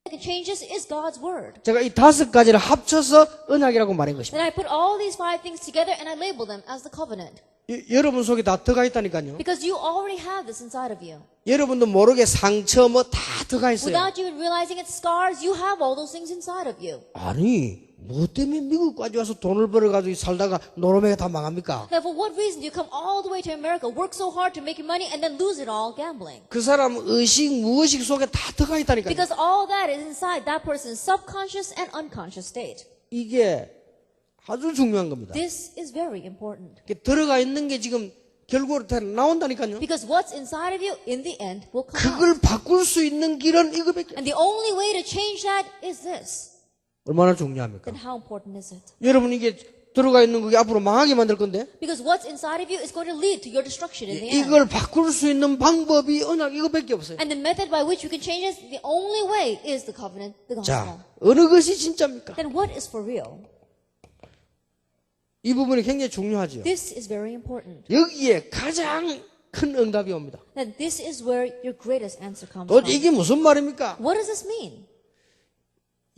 What can change this is God's word. 제가 이 5가지를 합쳐서 언약이라고 말한 것입니다. Then I put all these 5 things together and I label them as the covenant. 여러분 속에 다 들어가 있다니까요. Because you already have this inside of you. 여러분도 모르게 상처 뭐 다 들어가 있어요. Without you realizing it's scars, you have all those things inside of you. 아니 뭐 때문에 미국까지 와서 돈을 벌어가지고 살다가 노름에 다 망합니까? Now, for what reason do you come all the way to America, work so hard to make your money, and then lose it all gambling? 그 사람 의식 무의식 속에 다 들어가 있다니까요. Because all that is inside that person's subconscious and unconscious state. 이게 아주 중요한 겁니다. This is very important. 이게 들어가 있는 게 지금 결과로 다 나온다니까요. Because what's inside of you, in the end, will come out. 그걸 바꿀 수 있는 길은 이거밖에. And the only way to change that is this. 얼마나 중요합니까? Then how important is it? 여러분 이게 들어가 있는 그게 앞으로 망하게 만들 건데 Because what's inside of you is going to lead to your destruction in the end. 이걸 바꿀 수 있는 방법이 언약 이거밖에 없어요. And the method by which we can change this, the only way is the covenant, the gospel. 자, 어느 것이 진짜입니까? Then what is for real? 이 부분이 굉장히 중요하죠. This is very important. 여기에 가장 큰 응답이 옵니다. That this is where your greatest answer comes 또 from. 이게 무슨 말입니까? What does this mean?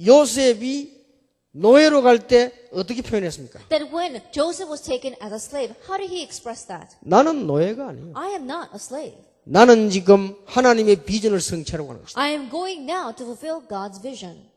요셉이 노예로 갈 때 어떻게 표현했습니까? That when Joseph was taken as a slave, how did he express that? 나는 노예가 아니에요. I am not a slave. 나는 지금 하나님의 비전을 성취하려고 하는 것이다. I am going now to fulfill God's vision.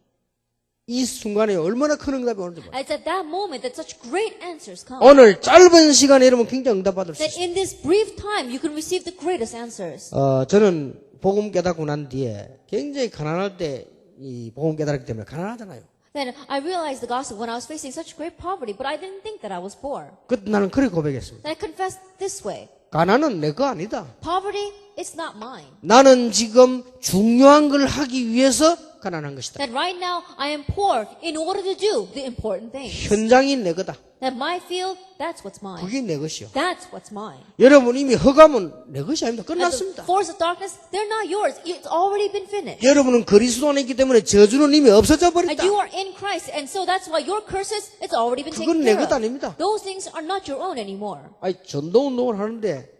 이 순간에 얼마나 큰 응답이 오는지 몰라요. It's at that moment that such great answers come. 오늘 짧은 시간에 여러분 굉장히 응답받을 수 That 있어요. in this brief time you can receive the greatest answers. 저는 복음 깨닫고 난 뒤에 굉장히 가난할 때 이 복음 깨달았기 때문에 가난하잖아요. Then I realized the gospel when I was facing such great poverty, but I didn't think that I was poor. 그때 나는 그렇게 고백했습니다. Then I confessed this way. 가난은 내 거 아니다. Poverty, it's not mine. 나는 지금 중요한 걸 하기 위해서 가난한 것이다. That right now I am poor in order to do the important things. 현장이 내 거다. That my field, that's what's mine. 그게 내 것이요. That's what's mine. 여러분 이미 허감은 내 것이 아닙니다. And the 끝났습니다. force of darkness, they're not yours. It's already been finished. 여러분은 그리스도 안에 있기 때문에 저주는 이미 없어져 And 버렸다. you are in Christ, and so that's why your curses, it's already been 그건 taken 내 care 것 of. 아닙니다. Those things are not your own anymore. 아니 전도 운동을 하는데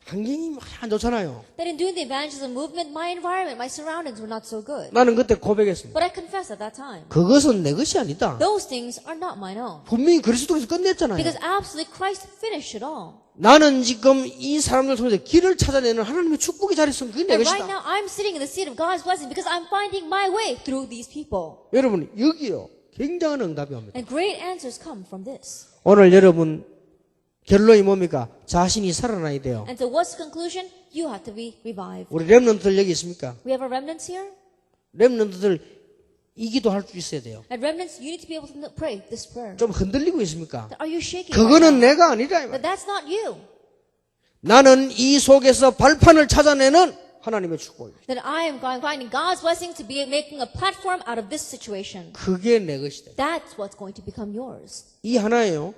환경이 많이 안 좋잖아요. That in doing the evangelism movement, my environment, my surroundings were not so good. 나는 그때 고백했습니다. But I confessed at that time. 그것은 내 것이 아니다. Those things are not mine own. 분명히 그리스도께서 끝냈잖아요. Because absolutely Christ finished it all. 나는 지금 이 사람들 통해서 길을 찾아내는 하나님의 축복의 자리에 있으면 그게 내 And right 것이다. now I'm sitting in the seat of God's blessing because I'm finding my way through these people. 여러분 여기요 굉장한 응답이 옵니다. And great answers come from this. 오늘 여러분 결론이 뭡니까? 자신이 살아나야 돼요. And so what's the conclusion? You have to be revived. 우리 렘넌트들 여기 있습니까? We have our remnants here. 렘넌트들 이 기도 할 수 있어야 돼요. And remnants, you need to be able to pray this prayer. 좀 흔들리고 있습니까? Are you shaking? 그거는 right now? 내가 아니라 이 말이야. But that's not you. 나는 이 속에서 발판을 찾아내는 하나님의 축복이에요. That I am finding God's blessing to be making a platform out of this situation. 그게 내 것이다. That's what's going to become yours. 이 하나예요.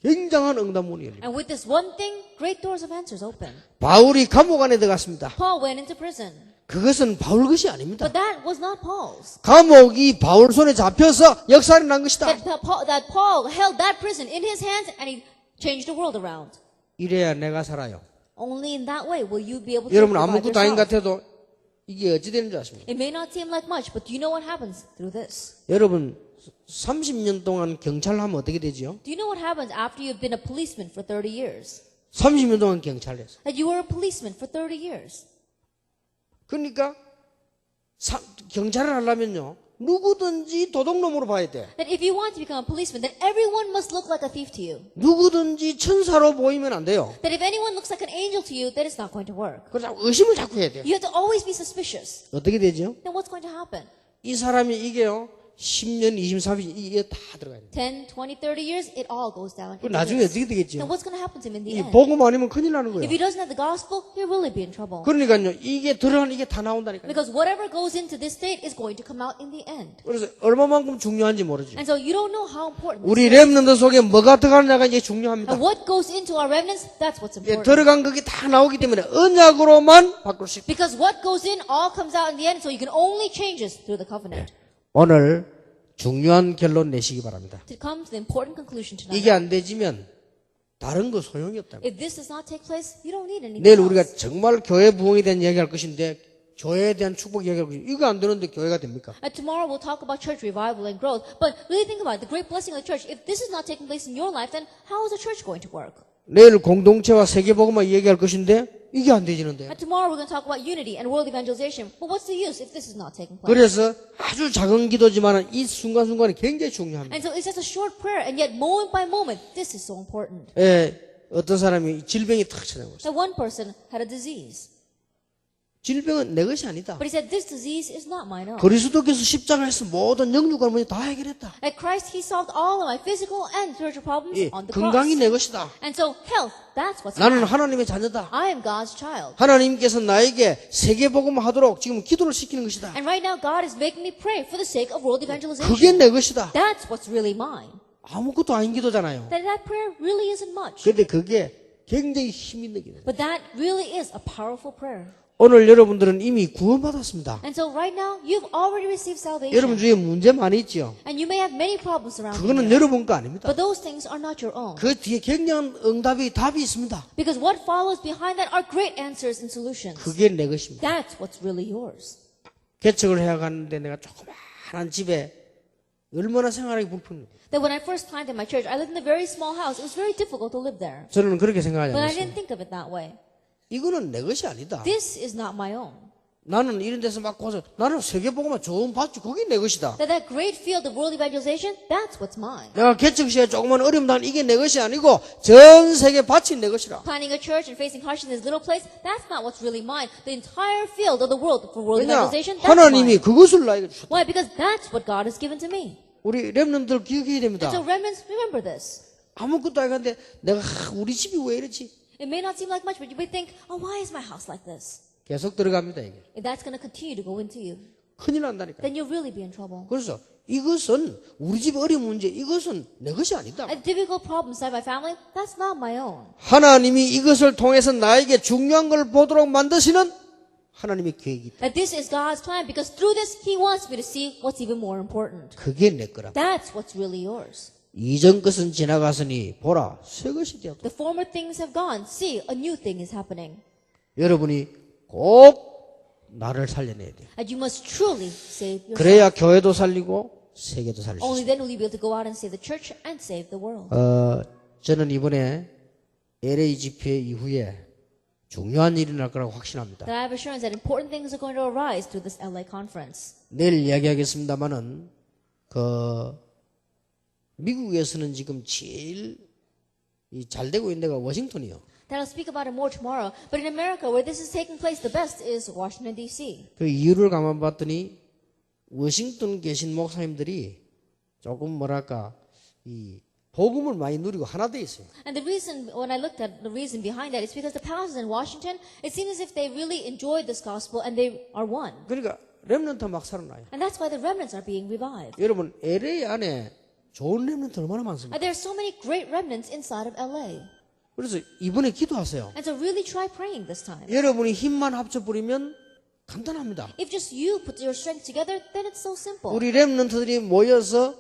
굉장한 응답문이 열립니다. And with this one thing, great doors of answers open. 바울이 감옥 안에 들어갔습니다. Paul went into prison. 그것은 바울 것이 아닙니다. But that was not Paul's. 감옥이 바울 손에 잡혀서 역사를 난 것이다. That Paul held that prison in his hands and he changed the world around. 이래야 내가 살아요. Only in that way will you be able to 여러분 revive 아무것도 아닌 것 yourself. 같아도 이게 어찌 되는 줄 아십니까? It may not seem like much, but do you know what happens through this? 여러분 30년 동안 경찰을 하면 어떻게 되지요? Do you know what happens after you've been a policeman for 30 years? 30년 동안 경찰을 했어. That you were a policeman for 30 years. 그러니까 경찰을 하려면요 누구든지 도둑놈으로 봐야 돼. That if you want to become a policeman, then everyone must look like a thief to you. 누구든지 천사로 보이면 안 돼요. That if anyone looks like an angel to you, that is not going to work. 그래서 의심을 자꾸 해야 돼요. You have to always be suspicious. 어떻게 되죠? Then what's going to happen? 이 사람이 이게요 10년, 20, 30년 이게 다 들어가야 돼요. 10, 20, 30 years, it all goes down. 그 into 나중에 this. 어떻게 되겠죠? Then what's going to happen to him in the 이 end? 복음 아니면 큰일 나는 If 거예요. he doesn't have the gospel, he'll really be in trouble. 그러니까요 이게 들어가는 이게 다 나온다니까요. Because whatever goes into this state is going to come out in the end. 그래서 얼마만큼 중요한지 모르죠. And so you don't know how important 우리 this is. 렘넌트 속에 뭐가 들어가느냐가 이제 중요합니다. And what goes into our remnants, that's what's 예, important. 들어간 것이 다 나오기 때문에 언약으로만 바꿀 수 있다. Because what goes in all comes out in the end, so you can only change this through the covenant. 오늘 중요한 결론 내시기 바랍니다. To come to the important conclusion tonight. 이게 안 되지면 다른 거 소용이 없다. If this does not take place, you don't need anything 내일 우리가 else. 정말 교회 부흥에 대한 이야기할 것인데 교회에 대한 축복 이야기할 것인데 이거 안 되는데 교회가 됩니까? And tomorrow we'll talk about church revival and growth. But really think about it, the great blessing of the church. If this is not taking place in your life, then how is the church going to work? 내일 공동체와 세계복음만 이야기할 것인데 이게 안 되지는데. And tomorrow we're going to talk about unity and world evangelization. But what's the use if this is not taking place? 그래서 아주 작은 기도지만 이 순간순간이 굉장히 중요합니다. And so it's just a short prayer, and yet moment by moment, this is so important. 예, 어떤 사람이 질병이 탁 찾아오고 있어요. That one person had a disease. 질병은 내 것이 아니다. But he said, this disease is not mine own. 그리스도께서 십자가에서 모든 영육을 먼저 다 해결했다. At Christ, he solved all of my physical and spiritual problems 예, on the 건강이 cross. 내 것이다. And so health, that's what's 나는 mine. 하나님의 자녀다. I am God's child. 하나님께서 나에게 세계복음 하도록 지금 기도를 시키는 것이다. And right now, God is making me pray for the sake of world evangelization. 그게 내 것이다. That's what's really mine. 아무것도 아닌 기도잖아요. That prayer really isn't much. 그런데 그게 굉장히 힘 있는 기도예요. But that really is a powerful prayer. 오늘 여러분들은 이미 구원받았습니다. And so right now, you've already received salvation. 여러분 중에 문제 많이 있죠. And you may have many problems around 그거는 you. 여러분 거 아닙니다. But those things are not your own. 그 뒤에 굉장한 답이 있습니다. Because what follows behind that are great answers and solutions. 그게 내 것입니다. That's what's really yours. 개척을 해야 가는데 내가 조그마한 집에 얼마나 생활하기 불편해요. That when I first planted my church, I lived in a very small house. It was very difficult to live there. 저는 그렇게 생각하지 But I 않았어요. didn't think of it that way. 이거는 내 것이 아니다. This is not my own. 나는 이런 데서 막 와서 나는 세계복음만 좋은 밭주 그게 내 것이다. That great field of world evangelization, that's what's mine. 내가 개척 시에 조그만 어려움 당 이게 내 것이 아니고 전 세계 밭이 내 것이라. Planning a church and facing hardship in this little place, that's not what's really mine. The entire field of the world for world 왜냐 evangelization, that's 하나님이 mine. 그것을 나에게 주셨다. Why? Because that's what God has given to me. 우리 렘넌트들 기억해야 됩니다. And so remnants, remember this. 아무것도 아닌데 내가 우리 집이 왜 이러지? It may not seem like much, but you may think, oh, why is my house like this? 계속 들어갑니다 이게. If that's going to continue to go into you, 큰일 난다니까. then you'll really be in trouble. 그래서 이것은 우리 집 어려운 문제 이것은 내 것이 아니다. A difficult problem inside my family, that's not my own. 하나님이 이것을 통해서 나에게 중요한 걸 보도록 만드시는 하나님의 계획이 있다. That this is God's plan because through this, He wants me to see what's even more important. 그게 내 거라. That's what's really yours. 이전 것은 지나갔으니 보라 새 것이 되었다. The former things have gone. See, a new thing is happening. 여러분이 꼭 나를 살려내야 돼요. And you must truly save yourself. 그래야 교회도 살리고 세계도 살릴 수 Only 있어요. then will you be able to go out and save the church and save the world. 저는 이번에 LA 집회 이후에 중요한 일이 날 거라고 확신합니다. That I have assurance that important things are going to arise through this LA conference. 내일 이야기하겠습니다만은 미국에서는 지금 제일 잘 되고 있는 데가 워싱턴이요. That I'll speak about it more tomorrow. But in America, where this is taking place, the best is Washington, D.C. 그 이유를 가만 봤더니 워싱턴 계신 목사님들이 조금 뭐랄까 이 복음을 많이 누리고 하나 돼 있어요. And the reason, when I looked at the reason behind that, is because the pastors in Washington, it seems as if they really enjoyed this gospel and they are one. 그러니까 렘넌트 막 살아나요. And that's why the remnants are being revived. 여러분 LA 안에 좋은 렘넌트 얼마나 많습니까? And there are so many great remnants inside of LA. 그래서 이번에 기도하세요. And so really try praying this time. 여러분이 힘만 합쳐버리면 간단합니다. If just you put your strength together, then it's so simple. 우리 렘넌트들이 모여서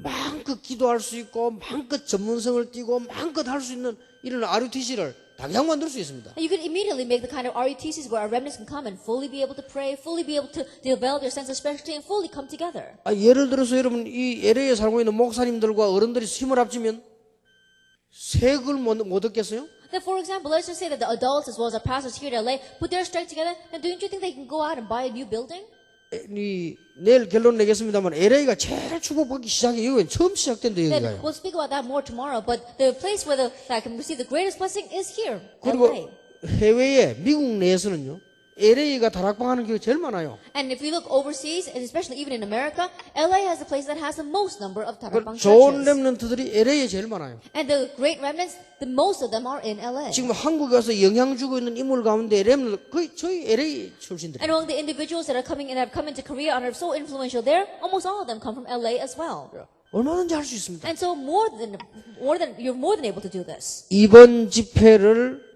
마음껏 기도할 수 있고 마음껏 전문성을 띠고 마음껏 할 수 있는 이런 RUTC를 당장 만들 수 있습니다. And you could immediately make the kind of RUTCs where our remnants can come and fully be able to pray, fully be able to develop their sense of specialty and fully come together. 예를 들어서 여러분 이 LA에 살고 있는 목사님들과 어른들이 힘을 합치면 새 걸 못 얻겠어요? Then, for example, let's just say that the adults as well as the pastors here in LA put their strength together, and don't you think they can go out and buy a new building? 내일 결론 내겠습니다만 LA가 제일 축복받기 시작해 여기는 처음 시작된다 Then 여기가요. we'll speak about that more tomorrow. But the place where that can receive the greatest blessing is here, 그리고 LA. 해외에 미국 내에서는요 LA가 다락방하는 교회 제일 많아요. And if we look overseas, and especially even in America, LA has the place that has the most number of 다락방 좋은 churches. 렘넌트들이 LA에 제일 많아요. And the great remnants, the most of them are in LA. 지금 한국에 와서 영향 주고 있는 인물 가운데 렘넌트 거의 저희 LA 출신들이에요. And among the individuals that are coming and have come into Korea and are so influential there, almost all of them come from LA as well. 얼마든지 할 수 있습니다. And so you're more than able to do this. 이번 집회를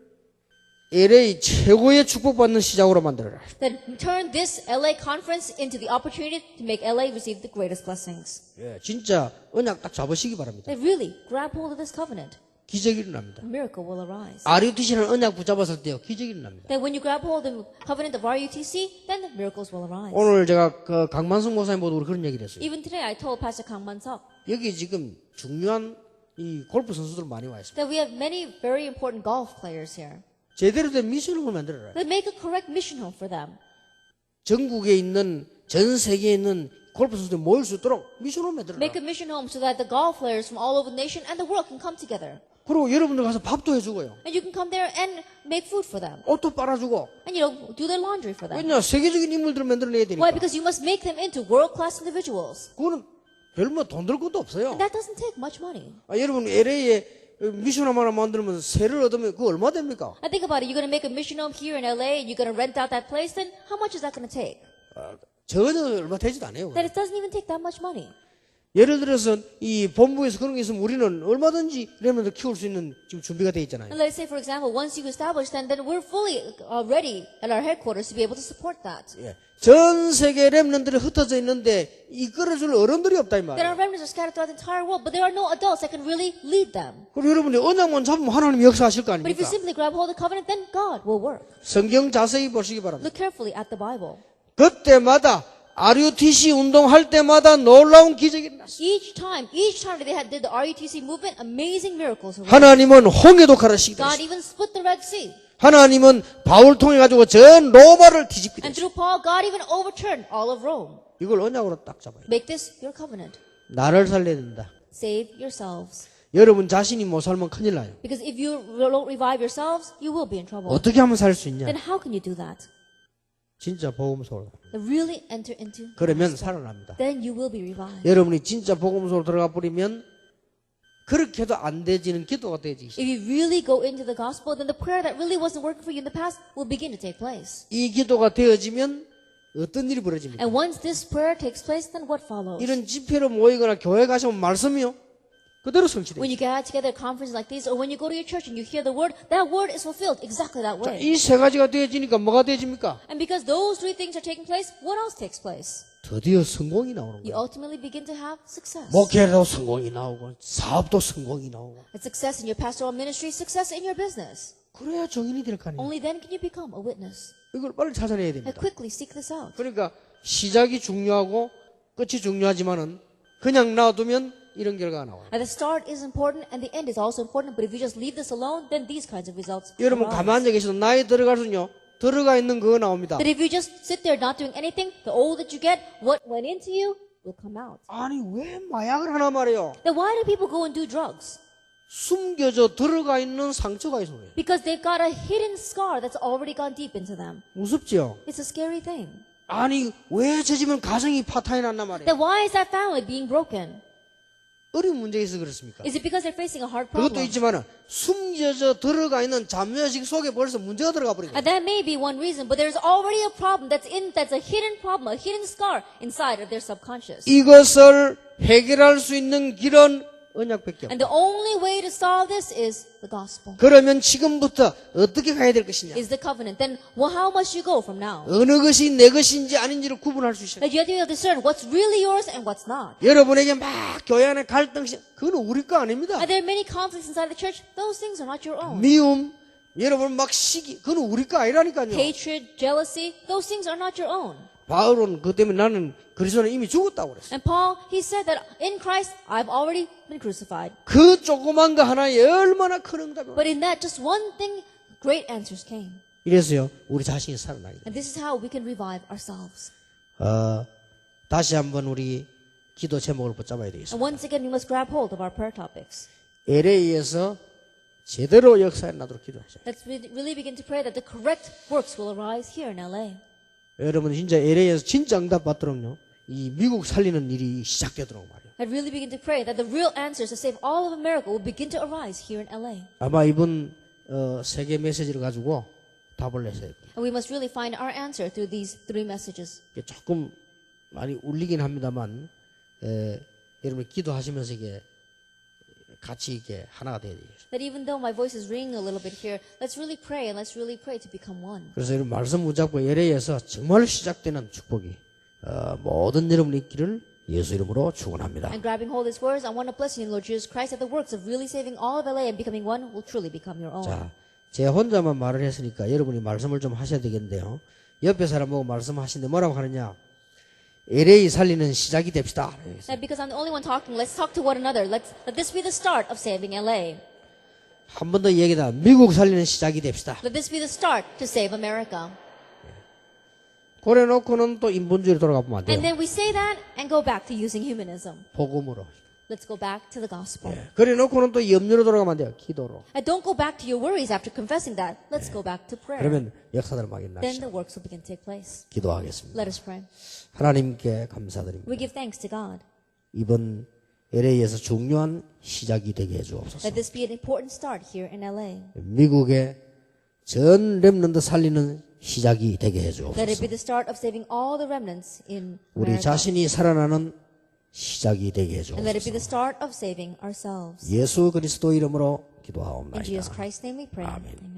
LA 최고의 축복받는 시작으로 만들어라. Then turn this LA conference into the opportunity to make LA receive the greatest blessings. 예, 진짜 언약 딱 잡으시기 바랍니다. Then really grab hold of this covenant. 기적이 일어납니다. A miracle will arise. RUTC는 언약 붙잡았을 때요 기적이 일어납니다. Then when you grab hold of the covenant of RUTC, then the miracles will arise. 오늘 제가 그 강만성 목사님 모두 그런 얘기를 했어요. Even today, I told Pastor Kang Man-seok 여기 지금 중요한 이 골프 선수들 많이 와 있습니다. that we have many very important golf players here. 제대로 된 미션을 만들어라. Then make a correct mission home for them. 전국에 있는 전 세계에 있는 골프 선수들 모일 수 있도록 미션을 만들어라. Make a mission home so that the golf players from all over the nation and the world can come together. 그리고 여러분들 가서 밥도 해주고요. And you can come there and make food for them. 옷도 빨아주고. And, do their laundry for them. 왜냐 세계적인 인물들을 만들어내야 되니까. Why? Because you must make them into world-class individuals. 그거는 별로 돈 들 것도 없어요. And that doesn't take much money. 여러분 LA에 미션 하나 만들면 세를 얻으면 그거 얼마 됩니까? I think about it. You're going to make a mission home here in LA and you're going to rent out that place. Then how much is that going to take? 전혀 얼마 되지도 않아요. That it doesn't even take that much money. 예를 들어서 이 본부에서 그런 게 있으면 우리는 얼마든지 렘넌트 키울 수 있는 지금 준비가 돼 있잖아요. And let's say, for example, once you establish then we're fully ready at our headquarters to be able to support that. 예. 전 세계 렘넌트들이 흩어져 있는데 이끌어줄 어른들이 없다 이 There 말이에요. are remnants are scattered throughout the entire world, but there are no adults that can really lead them. 그리고 여러분이 언약만 잡으면 하나님이 역사하실 거 But if you 아닙니까? simply grab hold of the covenant, then God will work. 성경 자세히 보시기 바랍니다. Look carefully at the Bible. 그때마다 RUTC 운동할 때마다 놀라운 기적이 일어났어요. Each time that they did the RUTC movement, amazing miracles arose. 하나님은 홍해도 가르치기도 God 했어요. even split the Red Sea. 하나님은 바울 통해 가지고 전 로마를 뒤집기도 And 했어요. through Paul, God even overturned all of Rome. 이걸 언약으로 딱 잡아요. Make this your covenant. 나를 살려야 된다. Save yourselves. 여러분 자신이 못 살면 큰일 나요. Because if you don't revive yourselves, you will be in trouble. 어떻게 하면 살 수 있냐? Then how can you do that? 진짜 복음소로. Then really enter into 그러면 gospel. 살아납니다. Then you will be revived. 여러분이 진짜 복음소로 들어가 버리면 그렇게도 안 되지는 기도가 되지. If you really go into the gospel, then the prayer that really wasn't working for you in the past will begin to take place. 이 기도가 되어지면 어떤 일이 벌어집니까? And once this prayer takes place, then what follows? 이런 집회로 모이거나 교회 가시면 말씀이요. 그대로 성취돼요. When you get together at conferences like these, or when you go to your church and you hear the word, that word is fulfilled exactly that way. 이 세 가지가 되어지니까 뭐가 되어집니까? And because those three things are taking place, what else takes place? 드디어 성공이 나오는 You 거예요. ultimately begin to have success. 목회도 성공이 나오고 사업도 성공이 나오고 And success in your pastoral ministry, success in your business. 그래야 정인이 될 거 아니에요. Only then can you become a witness. 이걸 빨리 찾아내야 And 됩니다. quickly seek this out. 그러니까 시작이 중요하고 끝이 중요하지만은 그냥 놔두면 이런 결과가 나와요. And the start is important and the end is also important, but if you just leave this alone, then these kinds of results 여러분 arise. 가만히 계셔도 나이 들어갈수록요 들어가 있는 그거 나옵니다. That if you just sit there not doing anything, the older that you get, what went into you will come out. 아니 왜 마약을 하나 말이에요. Then why do people go and do drugs? 숨겨져 들어가 있는 상처가 있어요. Because they've got a hidden scar that's already gone deep into them. 무섭죠? It's a scary thing. 아니 왜 저 집은 가정이 파탄이 났나 말이에요. Then why is that family being broken? 어려운 문제가 있어서 그렇습니까? Is it because they're facing a hard 그것도 problem? 있지만 숨겨져 들어가 있는 잠재의식 속에 벌써 문제가 들어가 버린 거예요. And that may be one reason, but there's already a problem that's a hidden problem, a hidden scar inside of their subconscious. 이것을 해결할 수 있는 길은 언약밖에 And 없다. the only way to solve this is the gospel, 그러면 지금부터 어떻게 가야 될 것이냐? is the covenant. Then, well, how must you go from now? 어느 것이 내 것인지 아닌지를 구분할 수 있어요. That you have to be able to discern what's really yours and what's not. 여러분에게 막 교회 안에 갈등, 그건 우리 거 아닙니다. And there are many conflicts inside the church. Those things are not your own. 미움, 여러분 막 시기, 그건 우리 거 아니라니까요. Hatred, jealousy, those things are not your own. 바울은 그 때문에 나는 그리스도는 이미 죽었다고 그랬어요. And Paul, he said that in Christ, I've already been crucified. 그 조그만 거 하나에 얼마나 큰 응답이 But in that just one thing, great answers came. 이래서요 우리 자신이 살아나게 돼요. And this is how we can revive ourselves. 다시 한번 우리 기도 제목을 붙잡아야 되겠습니다. And once again, we must grab hold of our prayer topics. LA에서 제대로 역사에 나도록 기도하세요. Let's really begin to pray that the correct works will arise here in LA. 여러분 진짜 LA에서 진짜 응답 받도록요 이 미국 살리는 일이 시작되도록 말이에요. And really begin to pray that the real answers to save all of America will begin to arise here in LA. 아마 이번 세계 메시지를 가지고 답을 내세요. And we must really find our answer through these three messages. 조금 많이 울리긴 합니다만 여러분 기도하시면서 이게 같이 이게 하나가 돼야 돼요. That even though my voice is ringing a little bit here, let's really pray and let's really pray to become one. 그래서 여러분 말씀 붙잡고 LA에서 정말 시작되는 축복이 모든 여러분 있기를 예수 이름으로 축원합니다. And grabbing hold of these words, I want to bless you in Lord Jesus Christ that the works of really saving all of LA and becoming one will truly become your own. 자, 제 혼자만 말을 했으니까 여러분이 말씀을 좀 하셔야 되겠는데요. 옆에 사람 보고 말씀하시는데 뭐라고 하느냐? LA 살리는 시작이 됩시다. And because I'm the only one talking, let's talk to one another. Let this be the start of saving LA. 한 번 더 얘기다. 미국 살리는 시작이 됩시다. Let this be the start to save America. 그래 놓고는 또 인본주의로 돌아가 보면 안 돼요. And then we say that and go back to using humanism. 복음으로. Let's go back to the gospel. 그래 놓고는 또 염려로 돌아가면 안 돼요. 기도로. And don't go back to your worries after confessing that. Let's go back to prayer. 그러면 역사들 막 Then 일어나시죠. the works will begin to take place. 기도하겠습니다. Let us pray. 하나님께 감사드립니다. We give thanks to God. 이번 LA에서 중요한 시작이 되게 해주옵소서. Let this be an important start here in LA. 미국의 전 렘넌트 살리는 시작이 되게 Let it 해주옵소서. be the start of saving all the remnants in 우리 America. 자신이 살아나는 시작이 되게 And let it be 해주옵소서. the start of saving ourselves. 예수 그리스도 이름으로 In 기도하옵나이다. Jesus Christ's name we pray. 아멘.